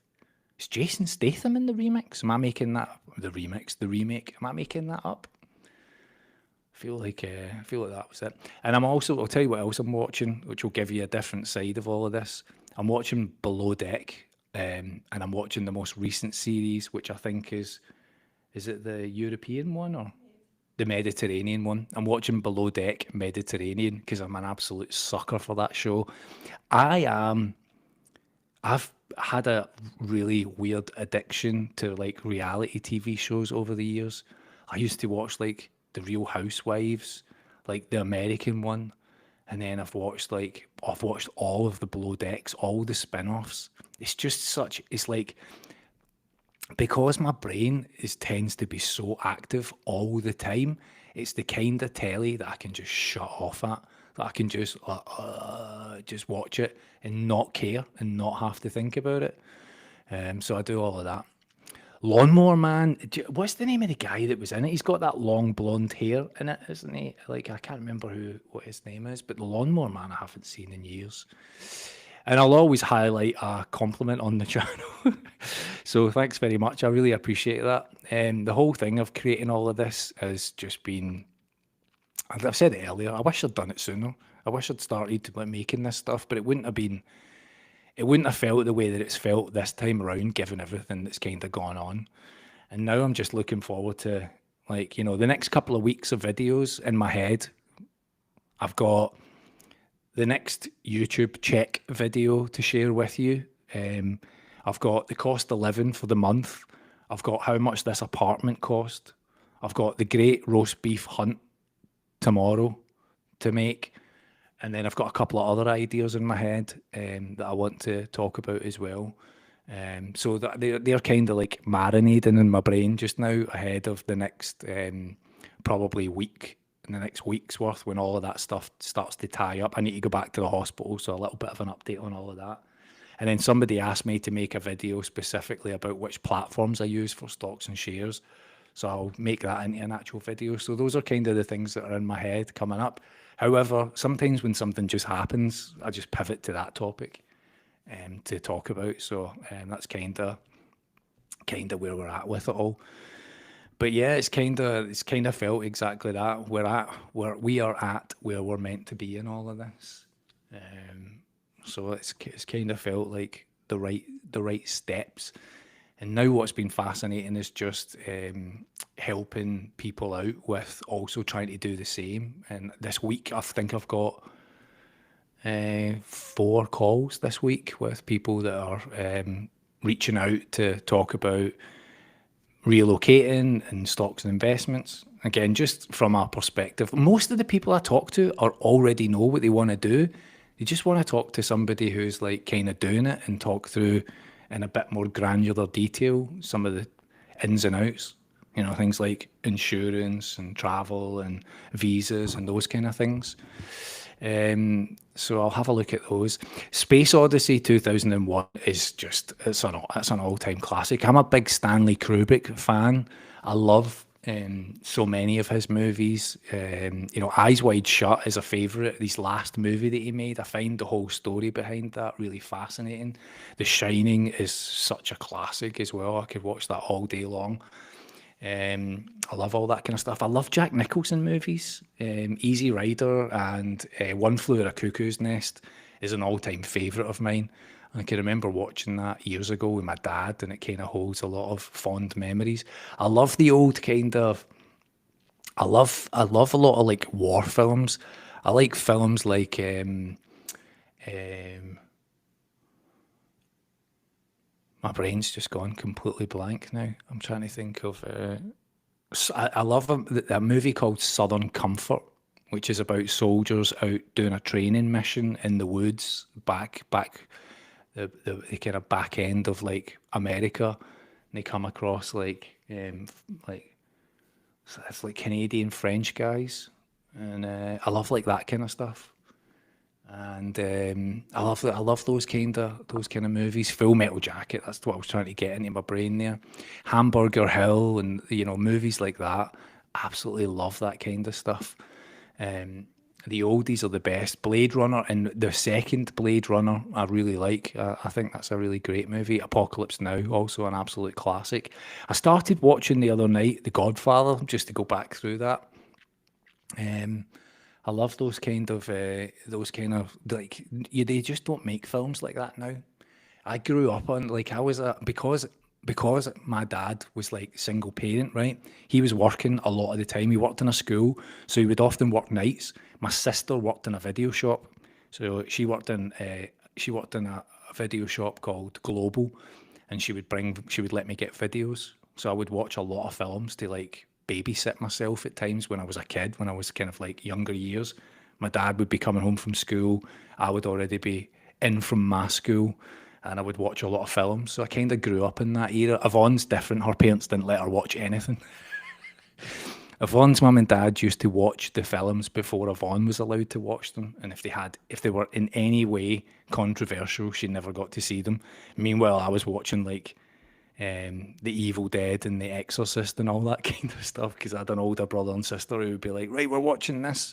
is Jason Statham in the remix? Am I making that up? The remake. Am I making that up? I feel like that was it. And I'll tell you what else I'm watching, which will give you a different side of all of this. I'm watching Below Deck, and I'm watching the most recent series, which I think is it the European one or the Mediterranean one? I'm watching Below Deck Mediterranean because I'm an absolute sucker for that show. I've had a really weird addiction to like reality TV shows over the years. I used to watch like The Real Housewives, like the American one, and then I've watched all of the Below Decks, all the spin-offs. It's like, because my brain tends to be so active all the time, it's the kind of telly that I can just shut off at, that I can just watch it and not care and not have to think about it. So I do all of that. Lawnmower Man, what's the name of the guy that was in it? He's got that long blonde hair in it, isn't he? Like, I can't remember what his name is, but the Lawnmower Man I haven't seen in years. And I'll always highlight a compliment on the channel. So thanks very much. I really appreciate that. The whole thing of creating all of this has just been, I've said it earlier, I wish I'd done it sooner. I wish I'd started like making this stuff, but it wouldn't have felt the way that it's felt this time around, given everything that's kind of gone on. And now I'm just looking forward to, like, the next couple of weeks of videos in my head. I've got the next YouTube check video to share with you. I've got the cost of living for the month. I've got how much this apartment cost. I've got the great roast beef hunt tomorrow to make. And then I've got a couple of other ideas in my head that I want to talk about as well. So that they're kind of like marinating in my brain just now ahead of the next probably week, in the next week's worth, when all of that stuff starts to tie up. I need to go back to the hospital, so a little bit of an update on all of that. And then somebody asked me to make a video specifically about which platforms I use for stocks and shares. So I'll make that into an actual video. So those are kind of the things that are in my head coming up. However, sometimes when something just happens, I just pivot to that topic to talk about. So that's kind of where we're at with it all. But yeah, it's kind of felt exactly that. Where we are at where we're meant to be in all of this. So it's kind of felt like the right steps. And now what's been fascinating is just helping people out with also trying to do the same. And this week, I think I've got 4 calls this week with people that are reaching out to talk about relocating and stocks and investments. Again, just from our perspective, most of the people I talk to already know what they want to do. They just want to talk to somebody who's like kind of doing it and talk through in a bit more granular detail some of the ins and outs, things like insurance and travel and visas and those kind of things. So I'll have a look at those. Space Odyssey 2001 is just, it's an all-time classic. I'm a big Stanley Kubrick fan. I love so many of his movies. Eyes Wide Shut is a favourite. His last movie that he made, I find the whole story behind that really fascinating. The Shining is such a classic as well. I could watch that all day long. I love all that kind of stuff. I love Jack Nicholson movies. Easy Rider and One Flew Over a Cuckoo's Nest is an all-time favourite of mine. I can remember watching that years ago with my dad, and it kind of holds a lot of fond memories. I love the old kind of. I love a lot of like war films. I like films like um, my brain's just gone completely blank now. I'm trying to think of. I love a movie called Southern Comfort, which is about soldiers out doing a training mission in the woods back the kind of back end of like America. And they come across like so it's like Canadian French guys, and I love like that kind of stuff. And I love those kind of movies. Full Metal Jacket. That's what I was trying to get into my brain there. Hamburger Hill, and movies like that. Absolutely love that kind of stuff. Um, the oldies are the best. Blade Runner and the second Blade Runner I really like. I think that's a really great movie. Apocalypse Now, also an absolute classic. I started watching the other night The Godfather just to go back through that. Um, I love those kind of like they just don't make films like that now. I grew up on like I was a because my dad was like single parent, right? He was working a lot of the time. He worked in a school, so he would often work nights. My sister worked in a video shop, so she worked in a video shop called Global, and she would let me get videos. So I would watch a lot of films to like babysit myself at times when I was a kid, when I was kind of like younger years. My dad would be coming home from school. I would already be in from my school, and I would watch a lot of films. So I kind of grew up in that era. Yvonne's different. Her parents didn't let her watch anything. Yvonne's mum and dad used to watch the films before Yvonne was allowed to watch them. And if they were in any way controversial, she never got to see them. Meanwhile, I was watching like The Evil Dead and The Exorcist and all that kind of stuff because I had an older brother and sister who would be like, right, we're watching this.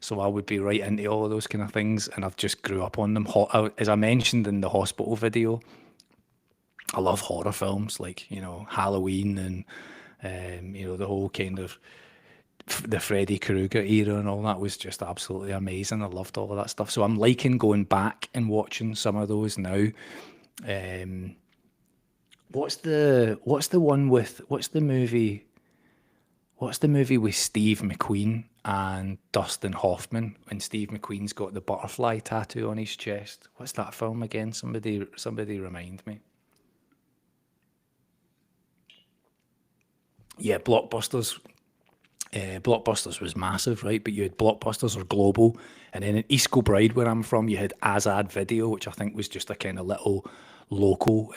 So I would be right into all of those kind of things, and I've just grew up on them. As I mentioned in the hospital video, I love horror films like Halloween and the whole kind of the Freddy Krueger era and all that was just absolutely amazing. I loved all of that stuff. So I'm liking going back and watching some of those now. Um, what's the movie with Steve McQueen and Dustin Hoffman when Steve McQueen's got the butterfly tattoo on his chest? What's that film again? Somebody remind me. Yeah, Blockbusters. Blockbusters was massive, right? But you had Blockbusters or Global, and then in East Kilbride, where I'm from, you had Azad Video, which I think was just a kind of little local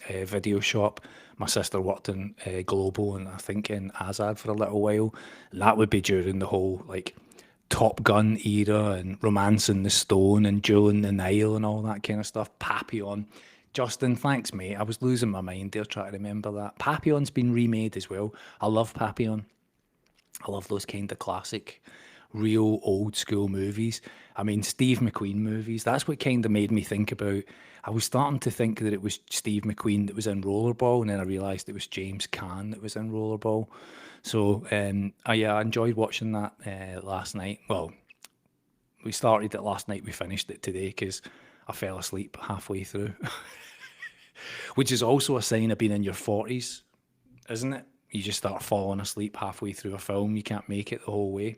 video shop. My sister worked in Global, and I think in Azad for a little while. And that would be during the whole like Top Gun era and Romancing the Stone and Jewel in the Nile and all that kind of stuff. Papillon. Justin, thanks, mate. I was losing my mind there trying to remember that. Papillon's been remade as well. I love Papillon. I love those kind of classic, real old school movies. I mean, Steve McQueen movies. That's what kind of made me think about. I was starting to think that it was Steve McQueen that was in Rollerball, and then I realised it was James Caan that was in Rollerball. So, yeah, I enjoyed watching that last night. Well, we started it last night. We finished it today because I fell asleep halfway through, which is also a sign of being in your 40s, isn't it? You just start falling asleep halfway through a film. You can't make it the whole way.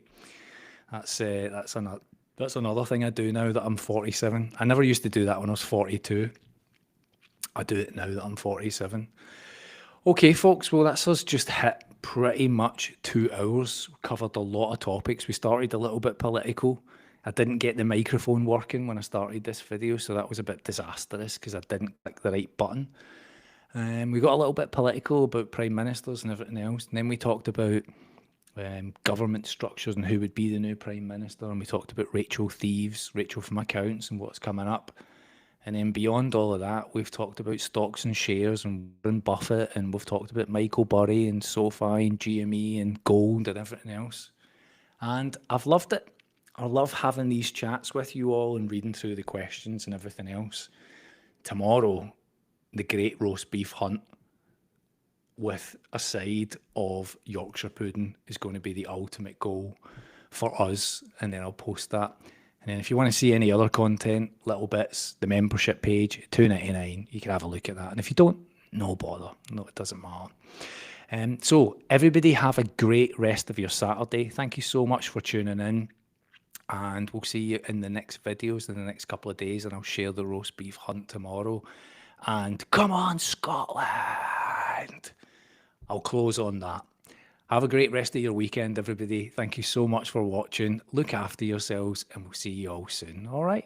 That's another thing I do now that I'm 47. I never used to do that when I was 42. I do it now that I'm 47. Okay, folks. Well, that's us just hit pretty much 2 hours. Covered a lot of topics. We started a little bit political. I didn't get the microphone working when I started this video, so that was a bit disastrous because I didn't click the right button. We got a little bit political about prime ministers and everything else, and then we talked about government structures and who would be the new prime minister, and we talked about Rachel from accounts and what's coming up. And then beyond all of that, we've talked about stocks and shares and Warren Buffett, and we've talked about Michael Burry and SoFi and GME and gold and everything else. And I've loved it. I love having these chats with you all and reading through the questions and everything else. Tomorrow, the great roast beef hunt with a side of Yorkshire pudding is going to be the ultimate goal for us. And then I'll post that. And then if you want to see any other content, little bits, the membership page, $2.99, you can have a look at that. And if you don't, no bother. No, it doesn't matter. So everybody have a great rest of your Saturday. Thank you so much for tuning in. And we'll see you in the next videos in the next couple of days. And I'll share the roast beef hunt tomorrow. And come on, Scotland! I'll close on that. Have a great rest of your weekend, everybody. Thank you so much for watching. Look after yourselves, and we'll see you all soon. All right?